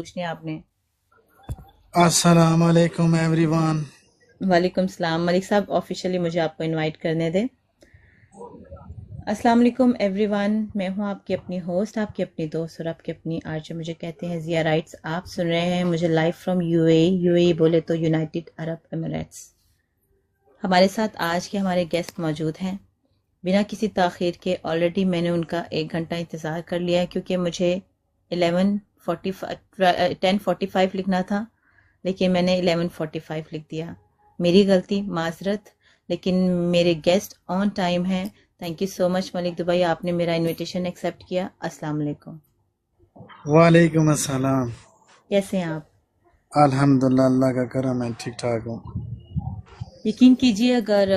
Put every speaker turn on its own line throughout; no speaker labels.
पूछनी है आपने?
अस्सलाम वालेकुम एवरीवन।
वालेकुम सलाम। मलिक साहब, ऑफिशियली मुझे आपको इनवाइट करने दें। अस्सलाम वालेकुम एवरीवन, मैं हूं आपकी अपनी होस्ट, आपकी अपनी दोस्त और आपकी अपनी आरजे, मुझे कहते हैं जिया राइट्स। आप सुन रहे हैं मुझे लाइव फ्रॉम यूएई। यूएई बोले तो यूनाइटेड अरब एमिरेट्स। हमारे साथ आज के हमारे गेस्ट मौजूद हैं। बिना किसी ताख़ीर के ऑलरेडी मैंने उनका 1 घंटा इंतज़ार कर लिया है, क्योंकि मुझे 10:45 लिखना था, लेकिन मैंने 11:45 लिख दिया। मेरी गलती, माजरत। लेकिन मेरे गेस्ट ऑन टाइम हैं। Thank you so much Malik Dubai, आपने मेरा इनविटेशन एक्सेप्ट किया। अस्सलाम वालेकुम।
वालेकुम अस्सलाम।
कैसे हैं आप?
अल्हम्दुलिल्लाह, अल्लाह का करम है, ठीक ठाक हूँ।
यकीन कीजिए, अगर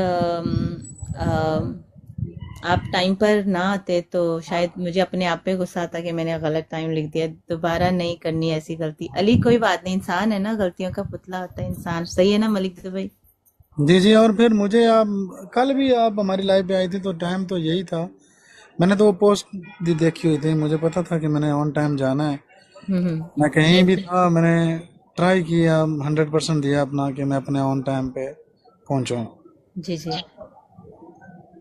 आप टाइम पर ना आते तो शायद मुझे अपने आप पे गुस्सा आता कि मैंने गलत टाइम लिख दिया। दोबारा नहीं करनी ऐसी गलती। अली कोई बात नहीं, इंसान है ना, गलतियों का पुतला होता है इंसान। सही है ना मलिक दुबई?
जी जी, और फिर मुझे आप कल भी आप हमारी लाइव पे आई थी तो टाइम तो यही था। मैंने तो वो पोस्ट भी देखी हुई थी, मुझे पता था कि मैंने ऑन टाइम जाना है। मैं कहीं भी
अच्छा।
था, मैंने ट्राई किया, 100% दिया अपना कि मैं अपने ऑन टाइम पे पहुंचूं।
जी जी।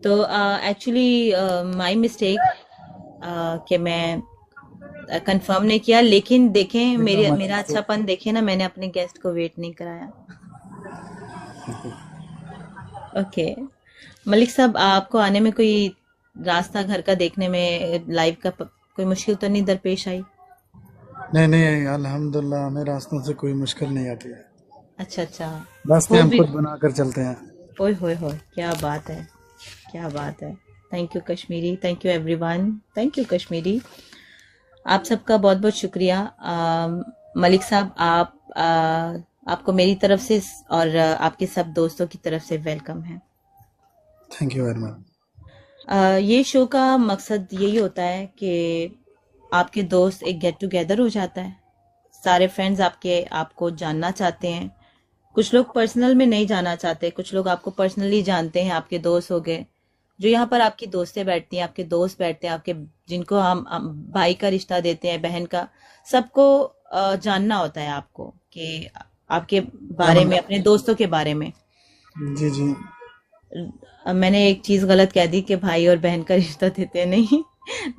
तो एक्चुअली माय मिस्टेक कि मैं कंफर्म नहीं किया, लेकिन देखें मेरे
एकदम
मेरा
अच्छे।
अच्छापन देखें ना, मैंने अपने गेस्ट को वेट नहीं कराया। ओके। मलिक साहब, आपको आने में कोई रास्ता घर का देखने में लाइव का कोई मुश्किल तो नहीं दरपेश आई?
नहीं नहीं, अल्हम्दुलिल्लाह हमें रास्तों से कोई मुश्किल नहीं आती है।
अच्छा अच्छा।
रास्ते
हो
हम
भी।
खुद बना कर चलते हैं।
ओए होए होए, क्या बात है, क्या बात है। Thank you Kashmiri, thank you everyone, thank you Kashmiri. आप सबका बहुत बहुत शुक्रिया। मलिक साहब, आपको मेरी तरफ से और आपके सब दोस्तों की तरफ से वेलकम है।
Thank you very much.
ये शो का मकसद यही होता है कि आपके दोस्त एक गेट टुगेदर हो जाता है। सारे फ्रेंड्स आपके आपको जानना चाहते हैं। कुछ लोग पर्सनल में नहीं जाना चाहते, कुछ लोग आपको पर्सनली जानते हैं, आपके दोस्त हो गए। जो यहाँ पर आपकी दोस्तें बैठती हैं, आपके दोस्त बैठते हैं, आपके जिनको हम भाई का रिश्ता देते हैं, बहन का, सबको जानना होता है आपको कि आपके बारे में, अपने दोस्तों के बारे में।
जी जी।
अब मैंने एक चीज गलत कह दी कि भाई और बहन का रिश्ता देते हैं, नहीं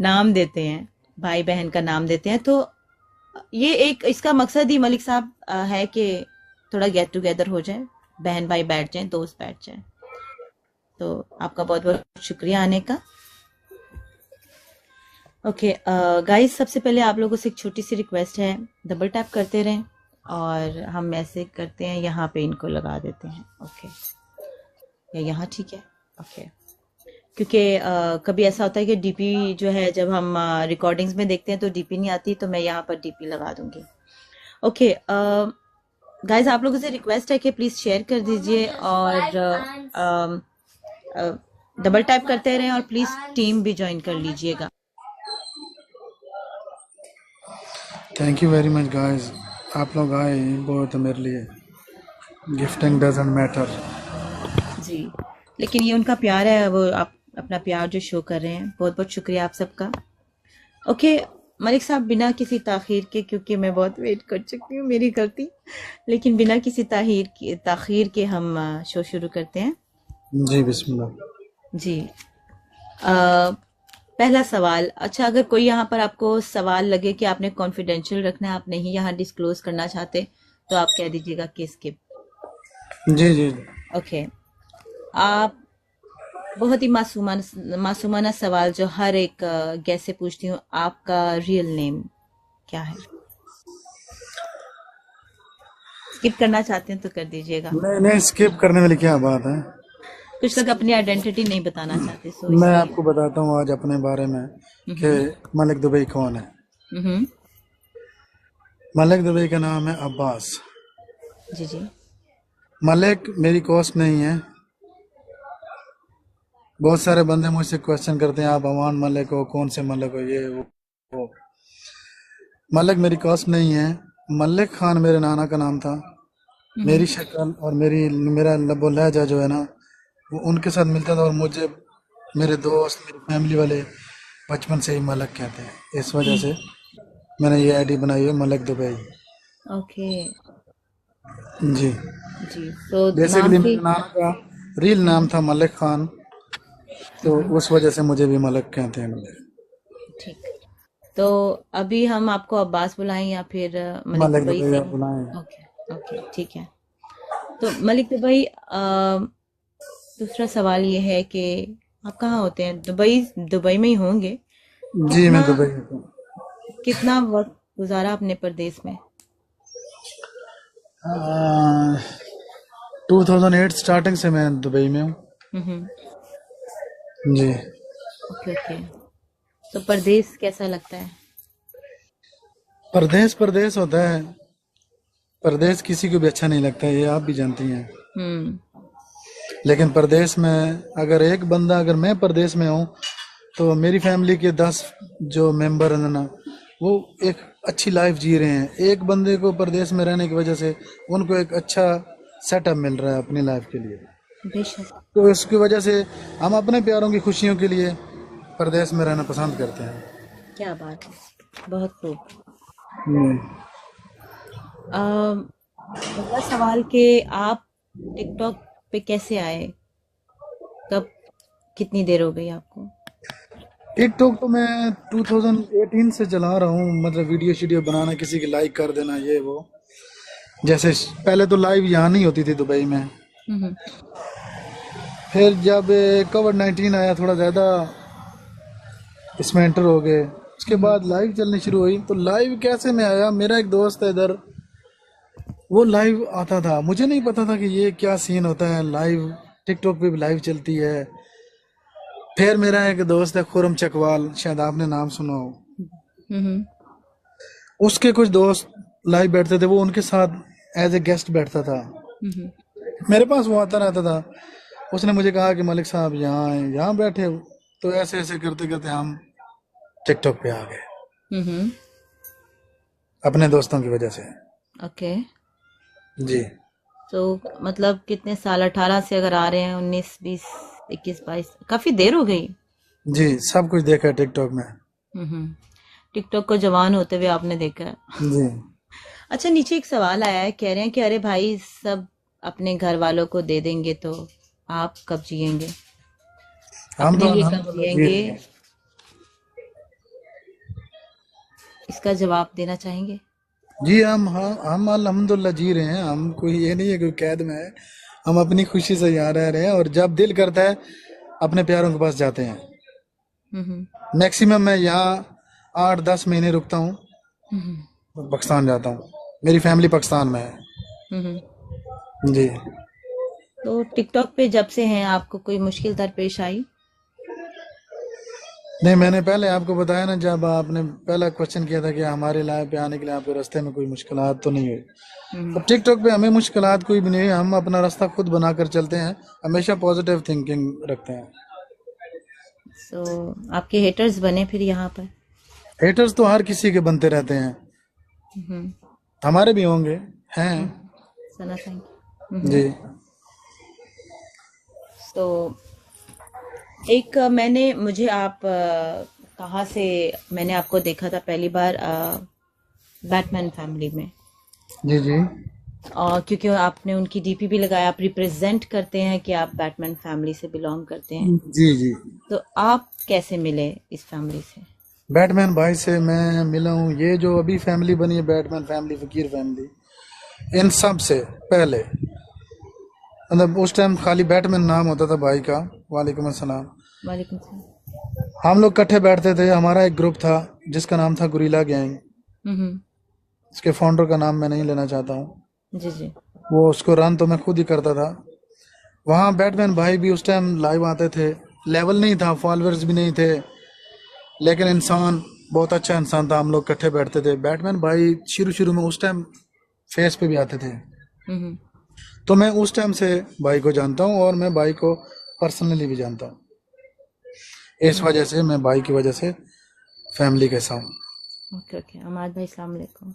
नाम देते हैं। भाई बहन का नाम देते हैं। तो ये एक इसका मकसद ही मलिक साहब है कि थोड़ा गेट टुगेदर हो जाए, बहन भाई बैठ जाएं, दोस्त बैठ जाएं। तो आपका बहुत बहुत शुक्रिया आने का। ओके गाइस, सबसे पहले आप लोगों से एक छोटी सी रिक्वेस्ट है, डबल टैप करते रहें। और हम ऐसे करते हैं, यहाँ पे इनको लगा देते हैं। ओके, या यहाँ ठीक है। ओके। क्योंकि कभी ऐसा होता है कि डीपी जो है, जब हम रिकॉर्डिंग्स में देखते हैं तो डीपी नहीं आती, तो मैं यहाँ पर डीपी लगा दूंगी। ओके गाइस, आप लोगों से रिक्वेस्ट है कि प्लीज शेयर कर दीजिए और डबल टैप करते रहें, और प्लीज टीम भी ज्वाइन कर लीजिएगा।
Thank you very much guys. आप लोग आए बहुत मेरे लिए। Gifting doesn't matter.
जी, लेकिन ये उनका प्यार है, वो आप अपना प्यार जो शो कर रहे हैं, बहुत बहुत शुक्रिया आप सबका। ओके मलिक साहब, बिना किसी ताखीर के, क्योंकि मैं बहुत वेट कर चुकी हूँ, मेरी गलती, लेकिन बिना किसी ताखीर के हम शो शुरू करते हैं।
जी बिस्मिल्लाह।
जी। अ, पहला सवाल, अच्छा अगर कोई यहाँ पर आपको सवाल लगे कि आपने कॉन्फिडेंशियल रखना है, आप नहीं यहाँ डिस्क्लोज करना चाहते, तो आप कह दीजिएगा कि स्किप।
जी जी।
ओके। आप बहुत ही मासूमाना सवाल जो हर एक गेस्ट से पूछती हूँ, आपका रियल नेम क्या है? स्किप करना चाहते हैं तो कर दीजिएगा।
नहीं नहीं, स्किप करने वाली क्या बात है।
कुछ लोग अपनी आइडेंटिटी नहीं बताना चाहते, सो
मैं
इसलिए।
आपको बताता हूँ आज अपने बारे में कि
हम्म
मलिक दुबई कौन है।
हम्म।
मलिक दुबई का नाम है अब्बास।
जी जी।
मलिक मेरी कॉस्ट नहीं है। बहुत सारे बंदे मुझसे क्वेश्चन करते हैं, आप अमान मलिक हो, कौन से मलिक हो, ये वो। मलिक मेरी कॉस्ट नहीं है। मलिक खान मेरे नाना का नाम था।
हम्म।
मेरी शक्ल और मेरा लबो लहजा जो है ना, वो उनके साथ मिलता था, और मुझे मेरे दोस्त, मेरी फैमिली वाले बचपन से ही मलक कहते हैं, इस वजह से मैंने ये आईडी बनाई है मलिक दुबई।
ओके।
जी।
जी, तो नाम
बेसिकली
की।
मेरे नाना का रियल नाम था मलिक खान, तो
हम्म,
उस वजह से मुझे भी मलिक कहते हैं मुझे।
ठीक। तो अभी हम आपको अब्बास बुलाएं या फिर मलिक
मलिक
दुबई
दुबई
से?
आप बुलाएं।
ओके। ओके, ठीक है। तो मलिक दुबई, दूसरा सवाल ये है कि आप कहाँ होते हैं? दुबई, दुबई में ही होंगे।
जी मैं
कितना
दुबई में हूँ।
कितना वक्त गुजारा अपने परदेश में?
2008 स्टार्टिंग से मैं दुबई में हूँ।
हम्म।
जी।
Okay, okay. तो परदेश कैसा लगता है?
परदेश परदेश होता है। परदेश किसी को भी अच्छा नहीं लगता है, ये आप भी जानती हैं।
हम्म।
लेकिन परदेश में अगर एक बंदा, अगर मैं परदेश में हूँ तो मेरी फैमिली के 10 जो मेंबर हैं ना, वो एक अच्छी लाइफ जी रहे हैं। एक बंदे को परदेश में रहने की वजह से उनको एक अच्छा सेटअप मिल रहा है अपनी लाइफ के लिए।
बेशक।
तो इसकी वजह से हम अपने प्यारों की खुशियों के लिए परदेश में रहना पसंद करते हैं।
क्या बात है, बहुत खूब।
हम्म।
अगला सवाल कि आप टिकटॉक पे कैसे आए? कब, कितनी देर हो गई आपको?
टिकटॉक तो मैं 2018 से चला रहा हूँ, मतलब वीडियो शीडियो बनाना, किसी की लाइक कर देना, ये वो। जैसे पहले तो लाइव यहाँ नहीं होती थी दुबई में।
हम्म।
फिर जब कोविड-19 आया, थोड़ा ज़्यादा इसमें एंटर हो गए, उसके
हम्म।
बाद लाइव चलनी शुरू हुई। तो लाइव कैसे में आया, मेरा एक दोस्त है इधर, वो लाइव आता था, मुझे नहीं पता था कि ये क्या सीन होता है लाइव, टिकटॉक पे भी लाइव चलती है। फिर मेरा एक दोस्त है खुरम चकवाल, शायद आपने नाम सुना हो।
हम्म।
उसके कुछ दोस्त लाइव बैठते थे, वो उनके साथ एज ए गेस्ट बैठता था।
हम्म।
मेरे पास वो आता रहता था। उसने मुझे कहा कि मलिक साहब यहाँ आए, यहाँ बैठे हो। तो ऐसे ऐसे करते करते हम टिकटॉक पे आ गए,
हम्म।
अपने दोस्तों की वजह से।
ओके।
जी।
तो मतलब कितने साल, 18 से अगर आ रहे हैं, 19, 20, 21, 22, काफी देर हो गई।
जी, सब कुछ देखा है टिकटॉक में।
हम्म। टिकटॉक को जवान होते हुए आपने देखा है।
जी।
अच्छा, नीचे एक सवाल आया है, कह रहे हैं कि अरे भाई, सब अपने घर वालों को दे देंगे तो आप कब जिएंगे?
हम
अपने
तो
लिए कब
अल्हम्दुलिल्लाह जी
जिएंगे?
रहे हैं।
इसका जवाब देना चाहेंगे?
जी हम अल्हम्दुलिल्लाह जी रहे हैं। हम कोई ये नहीं है कोई कैद में है। हम अपनी खुशी से यहाँ रह रहे हैं, और जब दिल करता है अपने प्यारों के पास जाते हैं।
हम्म।
मैक्सिमम मैं यहाँ 8-10 महीने रुकता हूँ,
हम्म।
पाकिस्तान जाता हूँ। मेरी फैमिली पाकिस्तान में है।
हम्म।
जी।
तो टिकटॉक पे जब से हैं, आपको कोई मुश्किल दरपेश आई?
नहीं, मैंने पहले आपको बताया ना, जब आपने पहला क्वेश्चन किया था कि हमारे लाइफ पे आने के लिए आपको रास्ते में कोई मुश्किलात तो नहीं हुई। तो
हम्म।
टिकटॉक पे हमें मुश्किलात कोई भी नहीं हुई। हम अपना रास्ता खुद बनाकर चलते हैं, हमेशा पॉजिटिव थिंकिंग रखते हैं।
सो आपके हेटर्स बने फिर यहाँ पर?
हेटर्स तो हर किसी के बनते रहते हैं,
हम्म।
हमारे भी होंगे, हैं।
सना, थैंक यू।
जी।
तो एक मैंने मुझे आप कहाँ से, मैंने आपको देखा था पहली बार बैटमैन फैमिली में।
जी। जी।
और क्योंकि आपने उनकी डीपी भी लगाया, आप रिप्रेजेंट करते हैं कि आप बैटमैन फैमिली से बिलोंग करते हैं।
जी। जी।
तो आप कैसे मिले इस फैमिली से?
बैटमैन भाई से मैं मिला हूँ। ये जो अभी फैमिली बनी है, बैटमैन फैमिली, फकीर फैमिली, इन सब से पहले, मतलब उस टाइम खाली बैटमैन नाम होता था भाई का। वालेकुम अस्सलाम।
वालेकुम सलाम।
हम लोग इकट्ठे बैठते थे, हमारा एक ग्रुप था जिसका नाम था गुरीला गैंग।
हम्म।
इसके फाउंडर का नाम मैं नहीं लेना चाहता हूँ।
जी जी।
वो उसको रन तो मैं खुद ही करता था। वहाँ बैटमैन भाई भी उस टाइम लाइव आते थे। लेवल नहीं था, फॉलोअर्स भी नहीं थे, लेकिन इंसान बहुत अच्छा इंसान था। हम लोग इकट्ठे बैठते थे। बैटमैन भाई शुरू शुरू में उस टाइम फेस पे भी आते थे।
हम्म।
तो मैं उस टाइम से भाई को जानता हूँ, और मैं भाई को पर्सनली भी जानता हूँ। इस वजह से मैं भाई की वजह से फैमिली के साथ।
Okay, okay. अमाद भाई, सलाम अलैकुम।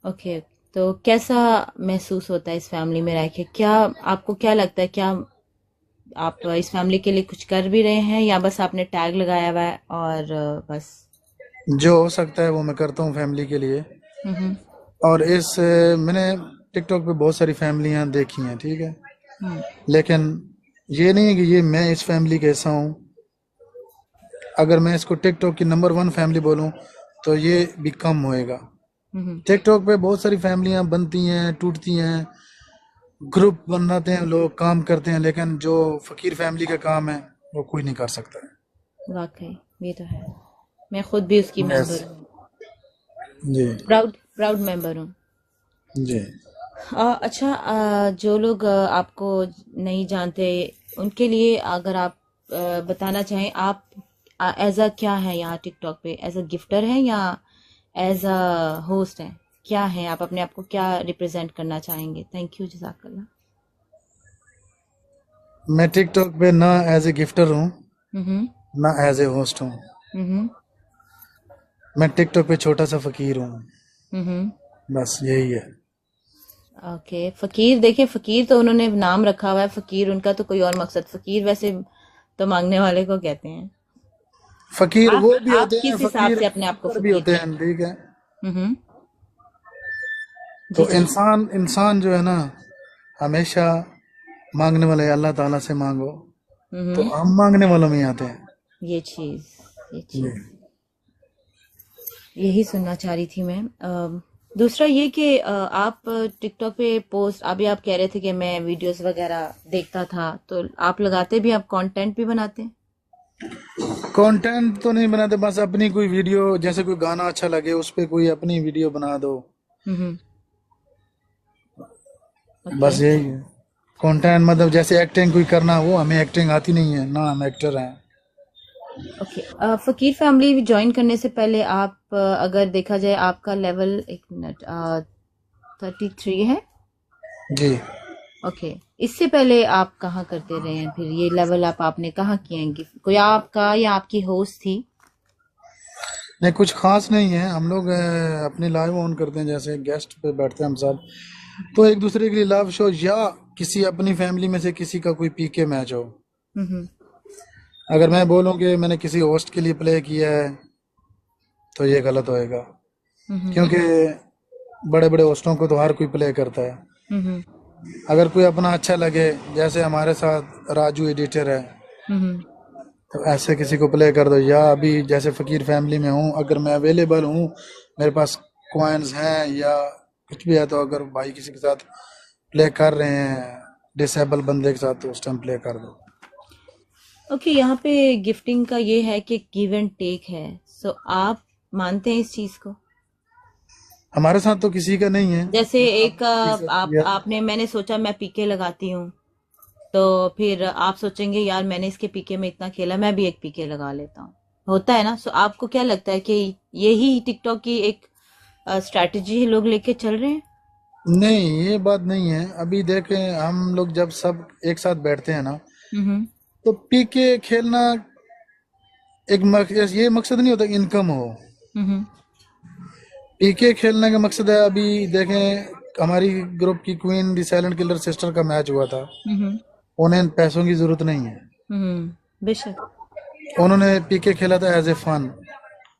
ओके। तो कैसा महसूस होता है इस फैमिली में रह के? क्या आपको क्या लगता है, क्या आप इस फैमिली के लिए कुछ कर भी रहे हैं, या बस आपने टैग लगाया हुआ है और बस?
जो हो सकता है वो मैं करता हूँ फैमिली के लिए।
हम्म।
और मैंने टिकटॉक पे बहुत सारी फैमिलियां देखी हैं, ठीक है,
हम्म।
लेकिन ये नहीं है कि ये मैं इस फैमिली का हिस्सा हूँ। अगर मैं इसको टिकटॉक की नंबर 1 फैमिली बोलूँ तो ये भी कम होएगा।
हम्म।
टिकटॉक पे बहुत सारी फैमिलियां बनती हैं, टूटती हैं, ग्रुप बनाते हैं, लोग काम करते हैं, लेकिन जो फकीर फैमिली का काम है वो कोई नहीं कर सकता।
वाकई ये तो है। मैं खुद भी उसकी
यस।
मेंबर हूँ,
जी।
प्राउड प्राउड मेंबर हूँ।
जी।
अच्छा, जो लोग आपको नहीं जानते उनके लिए अगर आप बताना चाहें, आप एज अ क्या है यहाँ टिकटॉक पे, एज अ गिफ्टर है या एज अ होस्ट है, क्या है आप अपने आप को क्या रिप्रेजेंट करना चाहेंगे? थैंक यू, जज़ाकल्लाह।
मैं टिकटॉक पे ना एज ए गिफ्टर हूँ,
हम्म।
ना एज ए होस्ट हूँ।
हम्म।
मैं टिकटॉक पे छोटा सा फकीर हूँ,
हम्म।
बस यही है।
ओके, फकीर, देखिए फकीर तो उन्होंने नाम रखा हुआ है फकीर, उनका तो कोई और मकसद, फकीर वैसे तो मांगने वाले को कहते हैं।
फकीर वो भी
आप
होते हैं,
किस हिसाब
फकीर
से अपने आप को
पर भी
फकीर
होते हैं,
कहते
ठीक है।
हैं? हम्म। जी
तो
जी।
इंसान इंसान जो है ना, हमेशा मांगने वाले अल्लाह ताला से मांगो, तो
हम्म।
हम मांगने वालों में ही आते हैं।
ये चीज, ये
जी।
चीज यही सुनना चाह रही थी मैं। दूसरा ये कि आप टिकटॉक पे पोस्ट, अभी आप कह रहे थे कि मैं वीडियोस वगैरह देखता था, तो आप लगाते भी, आप कंटेंट भी बनाते हैं?
कंटेंट तो नहीं बनाते, बस अपनी कोई वीडियो, जैसे कोई गाना अच्छा लगे उस पे कोई अपनी वीडियो बना दो,
हम्म। ओके।
बस यही है। कंटेंट मतलब जैसे एक्टिंग कोई करना, वो हमें एक्टिंग आती नहीं है ना, हम एक्टर हैं।
ओके, फकीर फैमिली ज्वाइन करने से पहले आप अगर देखा जाए आपका लेवल, एक मिनट, 33 है?
जी।
ओके, इससे पहले आप कहाँ करते रहे हैं फिर, ये लेवल आप आपने कहाँ किए हैं? कोई आपका या आपकी होस्ट थी?
नहीं, कुछ खास नहीं है, हम लोग अपनी लाइव ऑन करते हैं, जैसे गेस्ट पे बैठते हैं हम सब, तो एक दूसरे के लिए लाइव शो, या किसी अपनी फैमिली में से किसी का कोई पीके मैच हो।
हम्म।
अगर मैं बोलूं कि मैंने किसी होस्ट के लिए प्ले किया है तो ये गलत होएगा,
हम्म।
क्योंकि बड़े बड़े होस्टों को तो हर कोई प्ले करता है।
हम्म।
अगर कोई अपना अच्छा लगे, जैसे हमारे साथ राजू एडिटर है,
हम्म।
तो ऐसे किसी को प्ले कर दो। या अभी जैसे फकीर फैमिली में हूँ, अगर मैं अवेलेबल हूँ, मेरे पास कॉइन्स हैं या कुछ भी है, तो अगर भाई किसी के साथ प्ले कर रहे हैं, डिसेबल बंदे के साथ, तो उस टाइम प्ले कर दो।
ओके, यहाँ पे गिफ्टिंग का ये है कि गिव एंड टेक है, सो आप मानते हैं इस चीज को?
हमारे साथ तो किसी का नहीं है।
जैसे एक
आपके साथ
आप
किया?
आपने, मैंने सोचा मैं पीके लगाती हूँ, तो फिर आप सोचेंगे यार मैंने इसके पीके में इतना खेला, मैं भी एक पीके लगा लेता हूँ, होता है ना? सो आपको क्या लगता है कि यही टिकटॉक की एक स्ट्रैटेजी है, लोग लेके चल रहे हैं?
नहीं, ये बात नहीं है। अभी देखें, हम लोग जब सब एक साथ बैठते हैं ना,
हम्म।
तो पीके खेलना ये मकसद नहीं होता इनकम हो।
हम्म।
पीके खेलने का मकसद है, अभी देखें हमारी ग्रुप की क्वीन दी साइलेंट किलर सिस्टर का मैच हुआ था,
हम्म।
उन्हें पैसों की जरूरत नहीं है,
बेशक।
उन्होंने पीके खेला था एज ए फन,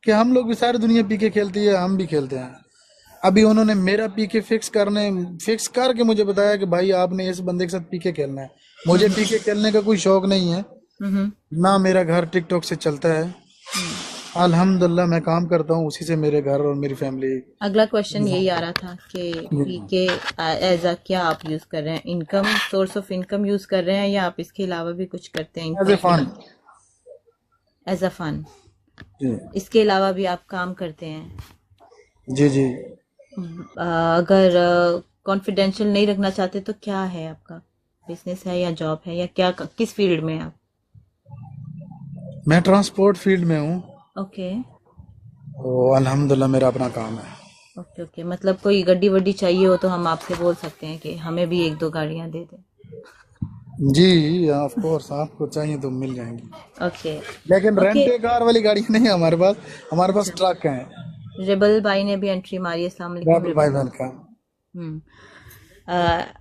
कि हम लोग भी, सारी दुनिया पीके खेलती है, हम भी खेलते हैं। अभी उन्होंने मेरा पीके फिक्स करके मुझे बताया कि भाई आपने इस बंदे के साथ पीके खेलना है। मुझे पीके खेलने का कोई शौक नहीं है,
हम्म।
ना मेरा घर टिकटॉक से चलता है।
हम्म।
अल्हम्दुलिल्लाह मैं काम करता हूँ, उसी से मेरे घर और मेरी फैमिली।
अगला क्वेश्चन यही आ रहा था कि पीके एज अ क्या आप यूज कर रहे हैं, income, source of income use कर रहे हैं, या आप इसके अलावा भी कुछ करते हैं
as a fun.
As a fun?
जी।
इसके अलावा भी आप काम करते हैं?
जी। जी।
अगर कॉन्फिडेंशियल नहीं रखना चाहते तो क्या है आपका, बिजनेस है या जॉब है, या क्या, किस फील्ड में हैं आप?
मैं ट्रांसपोर्ट फील्ड में हूँ,
ओके।
तो अल्हम्दुलिल्लाह मेरा अपना काम है।
ओके ओके, मतलब कोई गड्डी वड्डी चाहिए हो तो हम आपसे बोल सकते हैं कि हमें भी एक दो गाड़ियां दे दें?
जी ऑफ कोर्स, आपको चाहिए तो मिल जाएंगी,
ओके।
लेकिन
ओके।
रेंटे कार वाली गाड़ी नहीं है हमारे पास। हमारे पास
अच्छा,
ट्रक है।
रिबल भाई ने भी एंट्री मारी है, अस्सलाम वालेकुम
राहुल भाई
रिबल।
बहन का।
हम्म।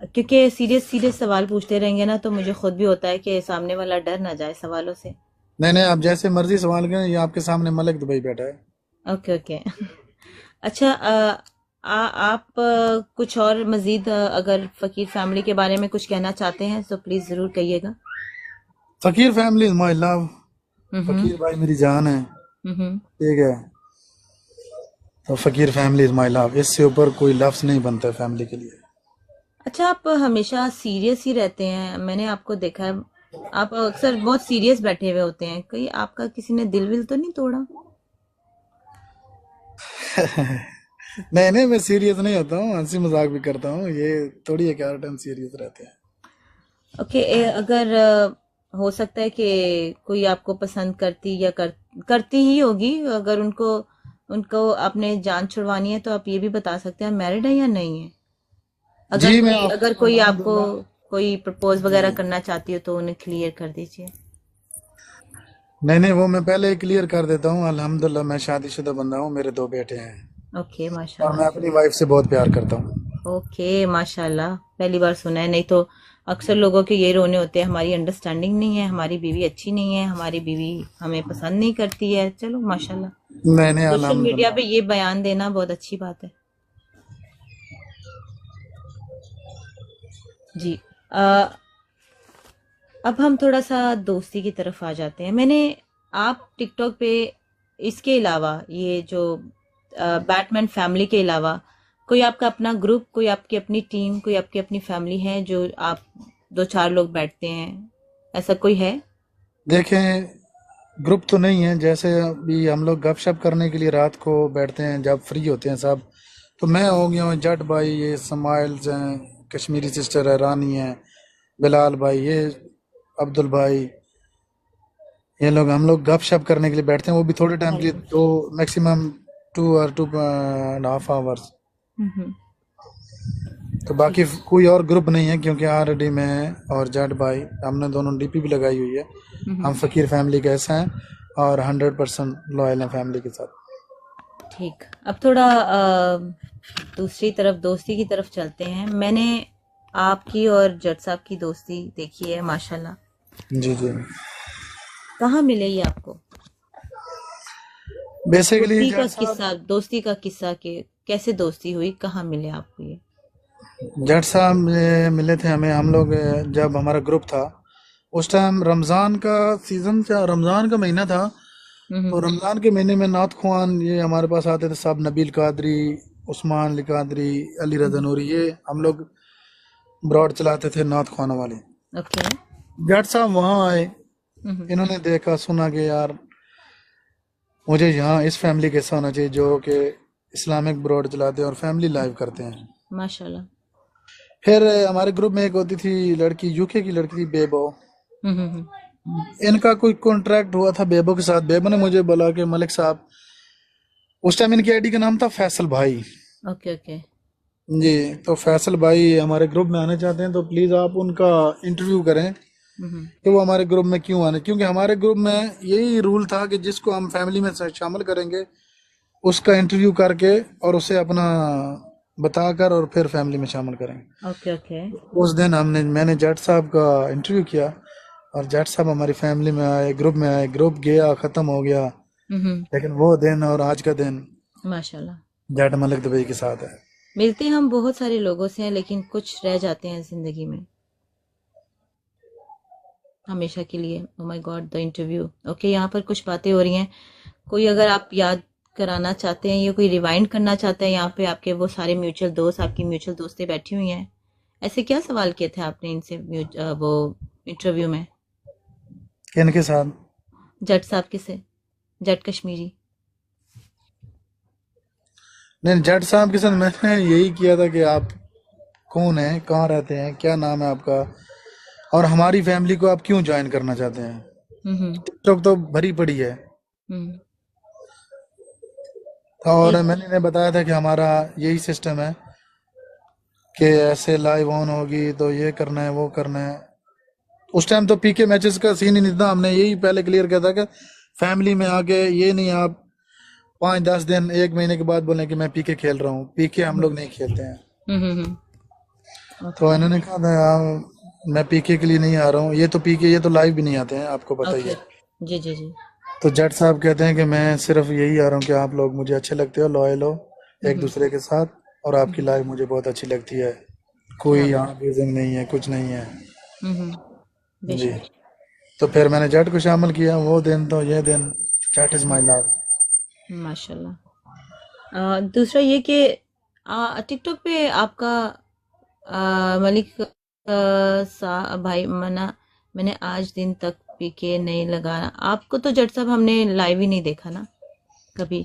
क्योंकि सीरियस सीरियस सवाल पूछते रहेंगे ना, तो मुझे खुद भी होता है कि सामने वाला डर ना जाए सवालों से।
नहीं नहीं, आप जैसे मर्जी सवाल करें, ये आपके सामने मलिक दुबई बैठा है।
Okay okay. अच्छा, आप कुछ और मजीद अगर फकीर फैमिली के बारे में कुछ कहना चाहते हैं तो प्लीज जरूर कहिएगा।
फकीर फैमिली इज माई लव।
हम्म।
फकीर भाई मेरी जान है।
हम्म।
ठीक है। तो फकीर फैमिली इज माई लव, इससे ऊपर कोई लफ्ज नहीं बनता फैमिली के लिए।
अच्छा, आप हमेशा सीरियस ही रहते हैं, मैंने आपको देखा है। आप अक्सर बहुत सीरियस बैठे हुए होते हैं, कहीं आपका किसी ने दिल विल तो नहीं तोड़ा?
नहीं नहीं, मैं सीरियस नहीं होता हूँ, हंसी मजाक भी करता हूँ, ये थोड़ी है कि हर टाइम सीरियस रहते हैं।
ओके। अगर हो सकता है कि कोई आपको पसंद करती या करती ही होगी, अगर उनको उनको आपने जान छुड़वानी है तो आप ये भी बता सकते हैं मैरिड है या नहीं है।
जी मैं आप
अगर कोई आपको
अल्हम्दुलिल्लाह।
कोई प्रपोज
जी।
वगैरह करना चाहती हो तो उन्हें क्लियर कर दीजिए।
नहीं नहीं, वो मैं पहले ही क्लियर कर देता हूँ, अल्हम्दुलिल्लाह मैं शादीशुदा बंदा हूँ, मेरे 2 बेटे हैं
ओके
और मैं
माशाल्लाह।
अपनी वाइफ से बहुत प्यार करता हूँ।
ओके माशाल्लाह, पहली बार सुना है। नहीं तो अक्सर लोगों के ये रोने होते हैं हमारी अंडरस्टैंडिंग नहीं है, हमारी बीवी अच्छी नहीं है, हमारी बीवी हमें पसंद नहीं करती है। चलो माशाल्लाह,
नहीं नहीं,
सोशल मीडिया पे
अल्हम्दुलिल्लाह।
ये बयान देना बहुत अच्छी बात है। जी। अ, अब हम थोड़ा सा दोस्ती की तरफ आ जाते हैं। मैंने आप टिकटॉक पे इसके अलावा ये जो बैटमैन फैमिली के अलावा कोई आपका अपना ग्रुप, कोई आपकी अपनी टीम, कोई आपकी अपनी फैमिली है जो आप दो चार लोग बैठते हैं, ऐसा कोई है?
देखें, ग्रुप तो नहीं है, जैसे अभी हम लोग गपशप करने के लिए रात को बैठते हैं जब फ्री होते हैं सब। तो मैं हो गया हूँ जट भाई, ये समाइल्स हैं, कश्मीरी सिस्टर है रानी है, बिलाल भाई, ये अब्दुल भाई, ये लोग हम लोग गपशप करने के लिए बैठते हैं, वो भी थोड़े टाइम के लिए, दो मैक्सिमम 2 और 2.5 आवर्स।
हम्म।
तो
ठीक।
बाकी कोई और ग्रुप नहीं है, क्योंकि ऑलरेडी मैं और जट भाई हमने दोनों डीपी भी लगाई हुई है। हम
हम्म।
फकीर फैमिली के ऐसे हैं और 100% लॉयल हैं फैमिली के साथ।
ठीक, अब थोड़ा दूसरी तरफ दोस्ती की तरफ चलते हैं। मैंने आपकी और जट साहब की दोस्ती देखी है माशाल्लाह।
जी जी।
कहाँ मिले ये आपको?
बेसिकली जट साहब,
दोस्ती का किस्सा के कैसे दोस्ती हुई, कहाँ मिले आपको ये?
मिले थे हमें, हम लोग जब हमारा ग्रुप था उस टाइम रमज़ान का सीज़न था, रमज़ान का महीना था। तो
हम्म।
रमज़ान के महीने में नात ख्वान ये हमारे पास आते थे सब, नबील कादरी, उस्मान अली कादरी, अली रज़ा
हम्म।
नूरी, ये हम लोग ब्रॉड चलाते थे नात ख्वानों वाले।
ओके।
जट साहब वहाँ आए,
हम्म।
इन्होंने देखा सुना कि यार मुझे यहाँ इस फैमिली के साथ होना चाहिए जो कि इस्लामिक ब्रॉड चलाते हैं और फैमिली लाइव करते हैं।
माशाल्लाह।
फिर हमारे ग्रुप में एक होती थी लड़की, यूके की लड़की थी, बेबो।
हम्म।
इनका कोई कॉन्ट्रैक्ट हुआ था बेबो के साथ। बेबो ने मुझे बोला कि मलिक साहब, उस टाइम इनकी आईडी का नाम था फैसल भाई।
Okay okay.
जी। तो फैसल भाई हमारे ग्रुप में आना चाहते हैं, तो प्लीज आप उनका इंटरव्यू करें
हम्म।
कि वो हमारे ग्रुप में क्यों आने, क्योंकि हमारे ग्रुप में यही रूल था कि जिसको हम फैमिली में शामिल करेंगे उसका इंटरव्यू करके और उसे अपना बताकर और फिर फैमिली में शामिल करेंगे।
Okay okay.
उस दिन मैंने जट साहब का इंटरव्यू किया और जट साहब हमारी फैमिली में आए, ग्रुप में आए, ग्रुप गया खत्म हो गया।
हम्म।
लेकिन वो दिन और आज का दिन
माशाल्लाह।
जट मलिक दुबई के साथ है।
मिलते हम बहुत सारे लोगों से हैं, लेकिन कुछ रह जाते हैं जिंदगी में हमेशा के लिए। Oh my God, the interview. Okay, यहाँ पर कुछ बातें हो रही हैं। कोई अगर आप याद कराना चाहते हैं या कोई रिवाइंड करना चाहते हैं, यहाँ पे आपके वो सारे म्यूचुअल दोस्त, आपकी म्यूचुअल दोस्तें बैठी हुई हैं, ऐसे क्या सवाल किए थे आपने इनसे वो इंटरव्यू में?
इनके साथ
जट साहब के से, जट कश्मीरी।
नहीं, जट साहब के साथ मैंने यही किया था कि आप कौन हैं, कहाँ रहते हैं, क्या नाम है आपका, और हमारी फैमिली को आप क्यों ज्वाइन करना चाहते हैं।
हम्म।
टिकटॉक तो भरी पड़ी है।
हम्म।
और
ठीक।
मैंने इन्हें बताया था कि हमारा यही सिस्टम है कि ऐसे लाइव ऑन होगी तो ये करना है वो करना है। उस टाइम तो पीके मैचेस का सीन ही नहीं था, हमने यही पहले क्लियर किया था कि फैमिली में आके ये नहीं आप 5-10 दिन 1 महीने के बाद बोलें कि मैं पीके खेल रहा हूँ, पीके हम लोग नहीं खेलते हैं। तो
ओके
इन्होंने कहा था यार मैं पीके के लिए नहीं आ रहा हूँ, ये तो पीके, ये तो लाइव भी नहीं आते हैं, आपको पता ही
ओके।
है।
जी जी जी।
तो जट साहब कहते हैं कि मैं सिर्फ यही आ रहा हूँ कि आप लोग मुझे अच्छे लगते हो, लॉयल हो एक
हम्म।
दूसरे के साथ, और आपकी
हम्म।
लाइफ मुझे बहुत अच्छी लगती है, कोई
क्या
यहाँ
बात।
रीजन नहीं है, कुछ नहीं है। जी।
बेशक।
तो फिर मैंने जट को शामिल किया, वो दिन तो ये दिन, जट इज माई लव।
माशाल्लाह। दूसरा ये कि टिकटॉक पे आपका मलिक भाई मना, मैंने आज दिन तक पीके नहीं लगा। आपको तो जट साहब हमने लाइव ही नहीं देखा ना कभी।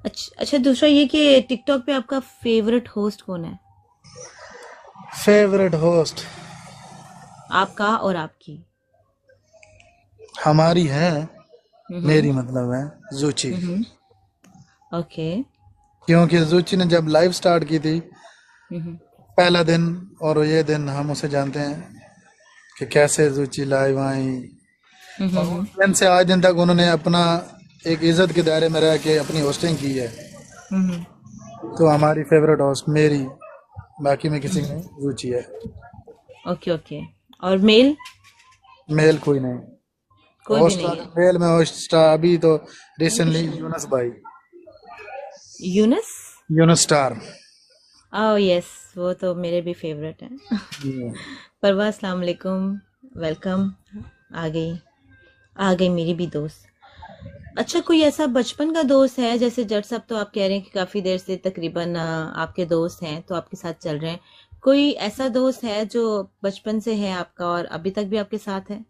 अच्छा अच्छा, दूसरा ये कि टिकटॉक पे आपका फेवरेट होस्ट कौन है?
फेवरेट होस्ट
आपका और आपकी।
हमारी है,
हम्म।
मेरी मतलब है, जूची।
हम्म। ओके।
क्योंकि जूची ने जब लाइव स्टार्ट की थी,
हम्म।
पहला दिन और ये दिन हम उसे जानते हैं कि कैसे जूची लाइव आई, और उस
हम्म।
दिन से आज दिन तक उन्होंने अपना एक इज्जत के दायरे में रह के अपनी होस्टिंग की है।
हम्म।
तो हमारी फेवरेट होस्ट मेरी, बाकी में किसी की नहीं, रुचि है।
Okay okay. और मेल?
मेल कोई नहीं।
कोई भी
होस्ट
नहीं है?
अगर मेल में होस्ट अभी तो रिसेंटली यूनस भाई,
Yunus?
Yunus star.
Oh yes, वो तो मेरे भी फेवरेट हैं। परवा, अस्सलाम वालेकुम, वेलकम। आ गई, आ गई मेरी भी दोस्त। अच्छा, कोई ऐसा बचपन का दोस्त है, जैसे जट साहब तो आप कह रहे हैं कि काफी देर से तकरीबन आपके दोस्त हैं तो आपके साथ चल रहे हैं, कोई ऐसा दोस्त है जो बचपन से है आपका और अभी तक भी आपके साथ है?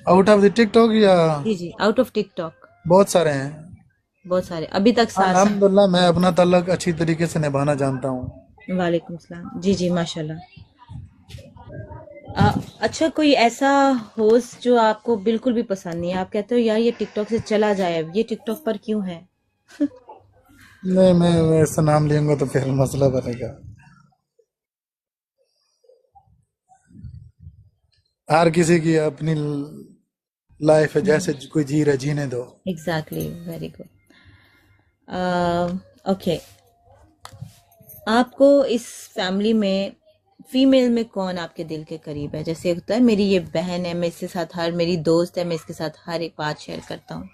आउट ऑफ द टिकटॉक या?
जी जी, आउट ऑफ टिकटॉक।
बहुत सारे हैं।
बहुत सारे अभी तक साथ हैं?
अल्हम्दुलिल्लाह मैं अपना ताल्लुक अच्छी तरीके से निभाना जानता हूँ।
वालेकुम सलाम। जी जी, माशाल्लाह। अच्छा, कोई ऐसा होस्ट जो आपको बिल्कुल भी पसंद नहीं है, आप कहते हो यार ये टिकटॉक से चला जाए, अब ये टिकटॉक पर क्यों है?
नहीं, मैं ऐसा नाम लूंगा तो फिर मसला बनेगा। हर किसी की अपनी लाइफ है, जैसे कोई जी रहा जीने दो।
Exactly, very good. ओके, आपको इस फैमिली में फीमेल में कौन आपके दिल के करीब है? जैसे होता है मेरी ये बहन है, मैं इसके साथ हर, मेरी दोस्त है, मैं इसके साथ हर एक बात शेयर करता हूँ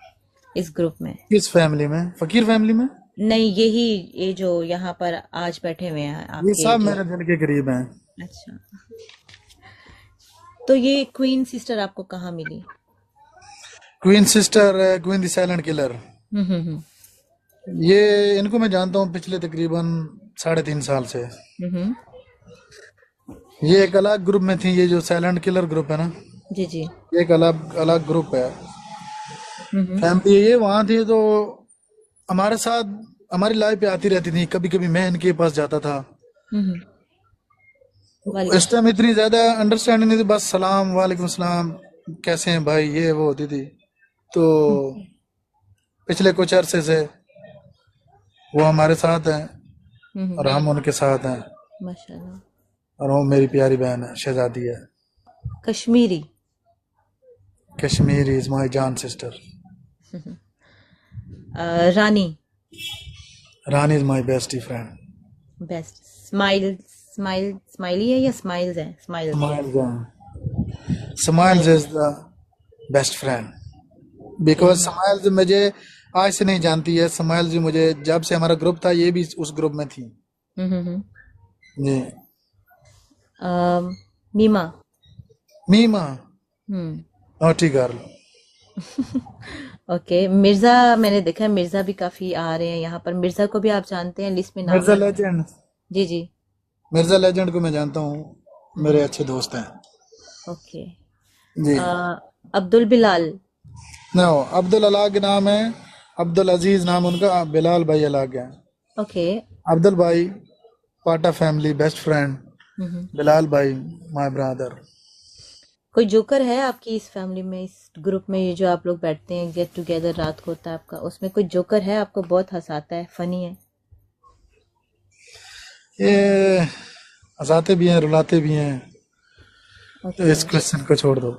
इस ग्रुप में।
किस फैमिली में? फकीर फैमिली में?
नहीं, यही, ये जो यहाँ पर आज बैठे हुए हैं
ये
आपके
सब
जो।
मेरे दिल के करीब हैं।
अच्छा, तो ये क्वीन सिस्टर आपको कहाँ मिली?
Queen sister, queen the silent killer,
हम्म।
ये इनको मैं जानता हूँ पिछले तकरीबन 3.5 साल से।
हम्म।
ये एक अलग ग्रुप में थी, ये जो साइलेंट किलर ग्रुप है ना,
जी जी।
ये एक अलग अलग ग्रुप है।
हम्म।
फैमिली ये वहाँ थी तो हमारे साथ हमारी लाइफ पे आती रहती थी, कभी कभी मैं इनके पास जाता था।
हम्म। वालेकुम
इस टाइम इतनी ज्यादा अंडरस्टैंडिंग नहीं थी, बस सलाम वालेकुम सलाम, कैसे हैं भाई, ये वो होती थी। तो
सलाम।
पिछले कुछ अरसे से वो हमारे साथ हैं और
हम्म।
हम उनके साथ हैं,
माशाल्लाह।
और वो मेरी प्यारी बहन है, शहजादी है।
कश्मीरी?
कश्मीर इज माई जान sister.
Rani?
Rani is my bestie friend.
Best. Smile? Smile smiley है या स्माइल्स है? स्माइल्स।
स्माइल जान, smiles
smile.
Is the best friend, because smiles मुझे आज से नहीं जानती है, स्माइल्स मुझे जब से हमारा ग्रुप था, ये भी उस ग्रुप में थी।
हम्म।
जी।
मीमा?
मीमा,
हम्म।
Naughty girl.
ओके, मिर्जा, मैंने देखा है मिर्जा भी काफी आ रहे हैं यहाँ पर। मिर्जा को भी आप जानते हैं? लिस्ट में नाम
मिर्जा
नहीं है।
लेजेंड,
जी जी।
मिर्जा लेजेंड को मैं जानता हूँ, मेरे अच्छे दोस्त हैं।
ओके।
जी।
अब्दुल बिलाल?
नो, अब्दुल अलग नाम है, अब्दुल अजीज नाम उनका, बिलाल भाई अलग है।
ओके।
अब्दुल भाई पाटा फैमिली बेस्ट फ्रेंड,
हम्म।
बिलाल भाई माय ब्रदर।
कोई जोकर है आपकी इस फैमिली में, इस ग्रुप में, ये जो आप लोग बैठते हैं गेट टुगेदर रात को होता है आपका, उसमें कोई जोकर है आपको बहुत हंसाता है, फनी है?
ये हंसाते भी हैं, रुलाते भी हैं, तो
ओके।
इस क्वेश्चन को छोड़ दो।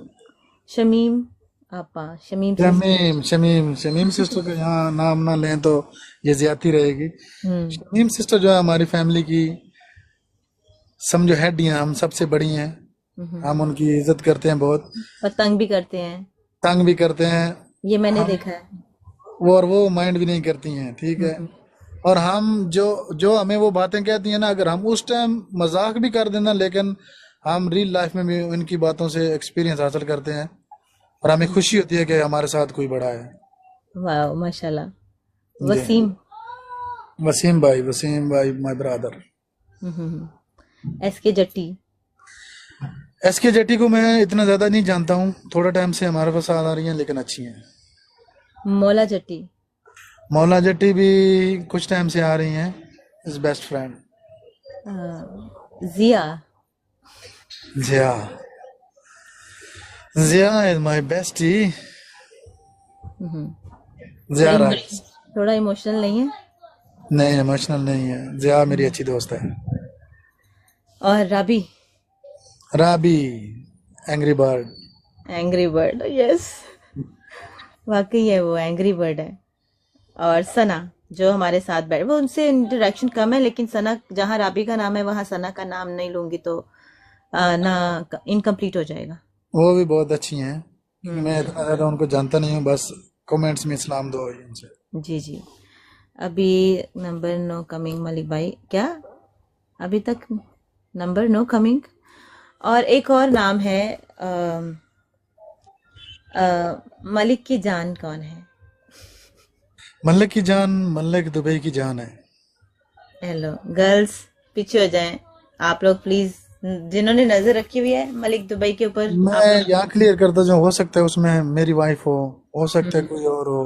शमीम आपा? शमीम सिस्टर?
शमीम, शमीम, शमीम सिस्टर का यहाँ नाम ना लें तो ये ज्यादती रहेगी।
हम्म।
शमीम सिस्टर जो है हमारी फैमिली की समझो हेड ही हैं, हम सबसे बड़ी हैं,
हम्म।
हम उनकी इज्जत करते हैं बहुत,
और तंग भी करते हैं?
तंग भी करते हैं,
ये मैंने
हम
देखा है।
वो माइंड भी नहीं करती हैं, ठीक है।
हम्म।
और हम जो जो हमें वो बातें कहती हैं ना, अगर हम उस टाइम मजाक भी कर देना, लेकिन हम रियल लाइफ में भी उनकी बातों से एक्सपीरियंस हासिल करते हैं, और हमें खुशी होती है कि हमारे साथ कोई बड़ा है।
वाह माशाल्लाह।
जी।
वसीम।
वसीम भाई माय ब्रदर।
एस के जट्टी।
एस के जेटी को मैं इतना ज्यादा नहीं जानता हूँ, थोड़ा टाइम से हमारे पास आ रही हैं, लेकिन अच्छी हैं।
मौला जट्टी।
मौला जेटी भी कुछ टाइम से आ रही हैं, is best friend.
Uh, Jiya.
Jiya. Jiya is my bestie.
थोड़ा
जिया राइट।
इमोशनल, थोड़ा इमोशनल नहीं है?
नहीं, इमोशनल नहीं है, जिया मेरी अच्छी दोस्त है।
और Rabi.
Rabi angry bird.
Angry bird, yes. वाकई है, वो एंग्री बर्ड है। और सना, जो हमारे साथ बैठ, वो उनसे इंटरेक्शन कम है, लेकिन सना, जहाँ राबी का नाम है वहां सना का नाम नहीं लूंगी तो ना इनकम्प्लीट हो जाएगा।
वो भी बहुत अच्छी हैं, क्योंकि मैं
हम्म।
इतना ज्यादा उनको जानता नहीं हूँ, बस कमेंट्स में सलाम दो उनसे।
जी जी। अभी नंबर नो कमिंग मलिक भाई, क्या अभी तक नंबर नो कमिंग? और एक और नाम है, मलिक की जान कौन है?
मल्लिक की जान, मल्लिक दुबई की जान है।
हेलो गर्ल्स, पीछे हो जाएं आप लोग प्लीज। जिन्होंने नजर रखी हुई है मलिक दुबई के ऊपर,
मैं
आप लोग।
यहाँ क्लियर करता जो हो सकता है उसमें मेरी वाइफ हो सकता है
हम्म।
कोई और हो,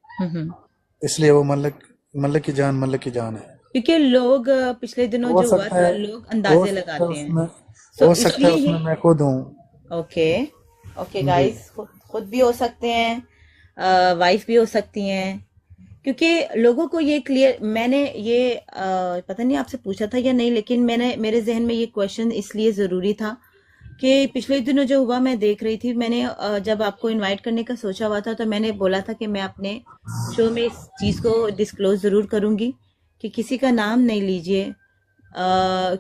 हम्म।
इसलिए वो मल्लिक, मल्लिक की जान है।
क्योंकि लोग पिछले दिनों
हो
जो हुआ
सकता
था,
है,
लोग
हो
अंदाजे
सकता है
लगाते हैं।
उसमें,
सो
हो सकता है
इसलिए ये,
उसमें मैं खुद हूँ।
ओके, ओके
जी।
गाइस, खुद भी हो सकते हैं, वाइफ भी हो सकती हैं। क्योंकि लोगों को ये क्लियर, मैंने ये पता नहीं आपसे पूछा था या नहीं, लेकिन मैंने, मेरे जहन में ये क्वेश्चन इसलिए जरूरी था कि पिछले दिनों जो हुआ मैं देख रही थी। मैंने जब आपको इनवाइट करने का सोचा हुआ था तो मैंने बोला था कि मैं अपने शो में इस चीज को डिस्क्लोज जरूर करूंगी कि किसी का नाम नहीं लीजिए,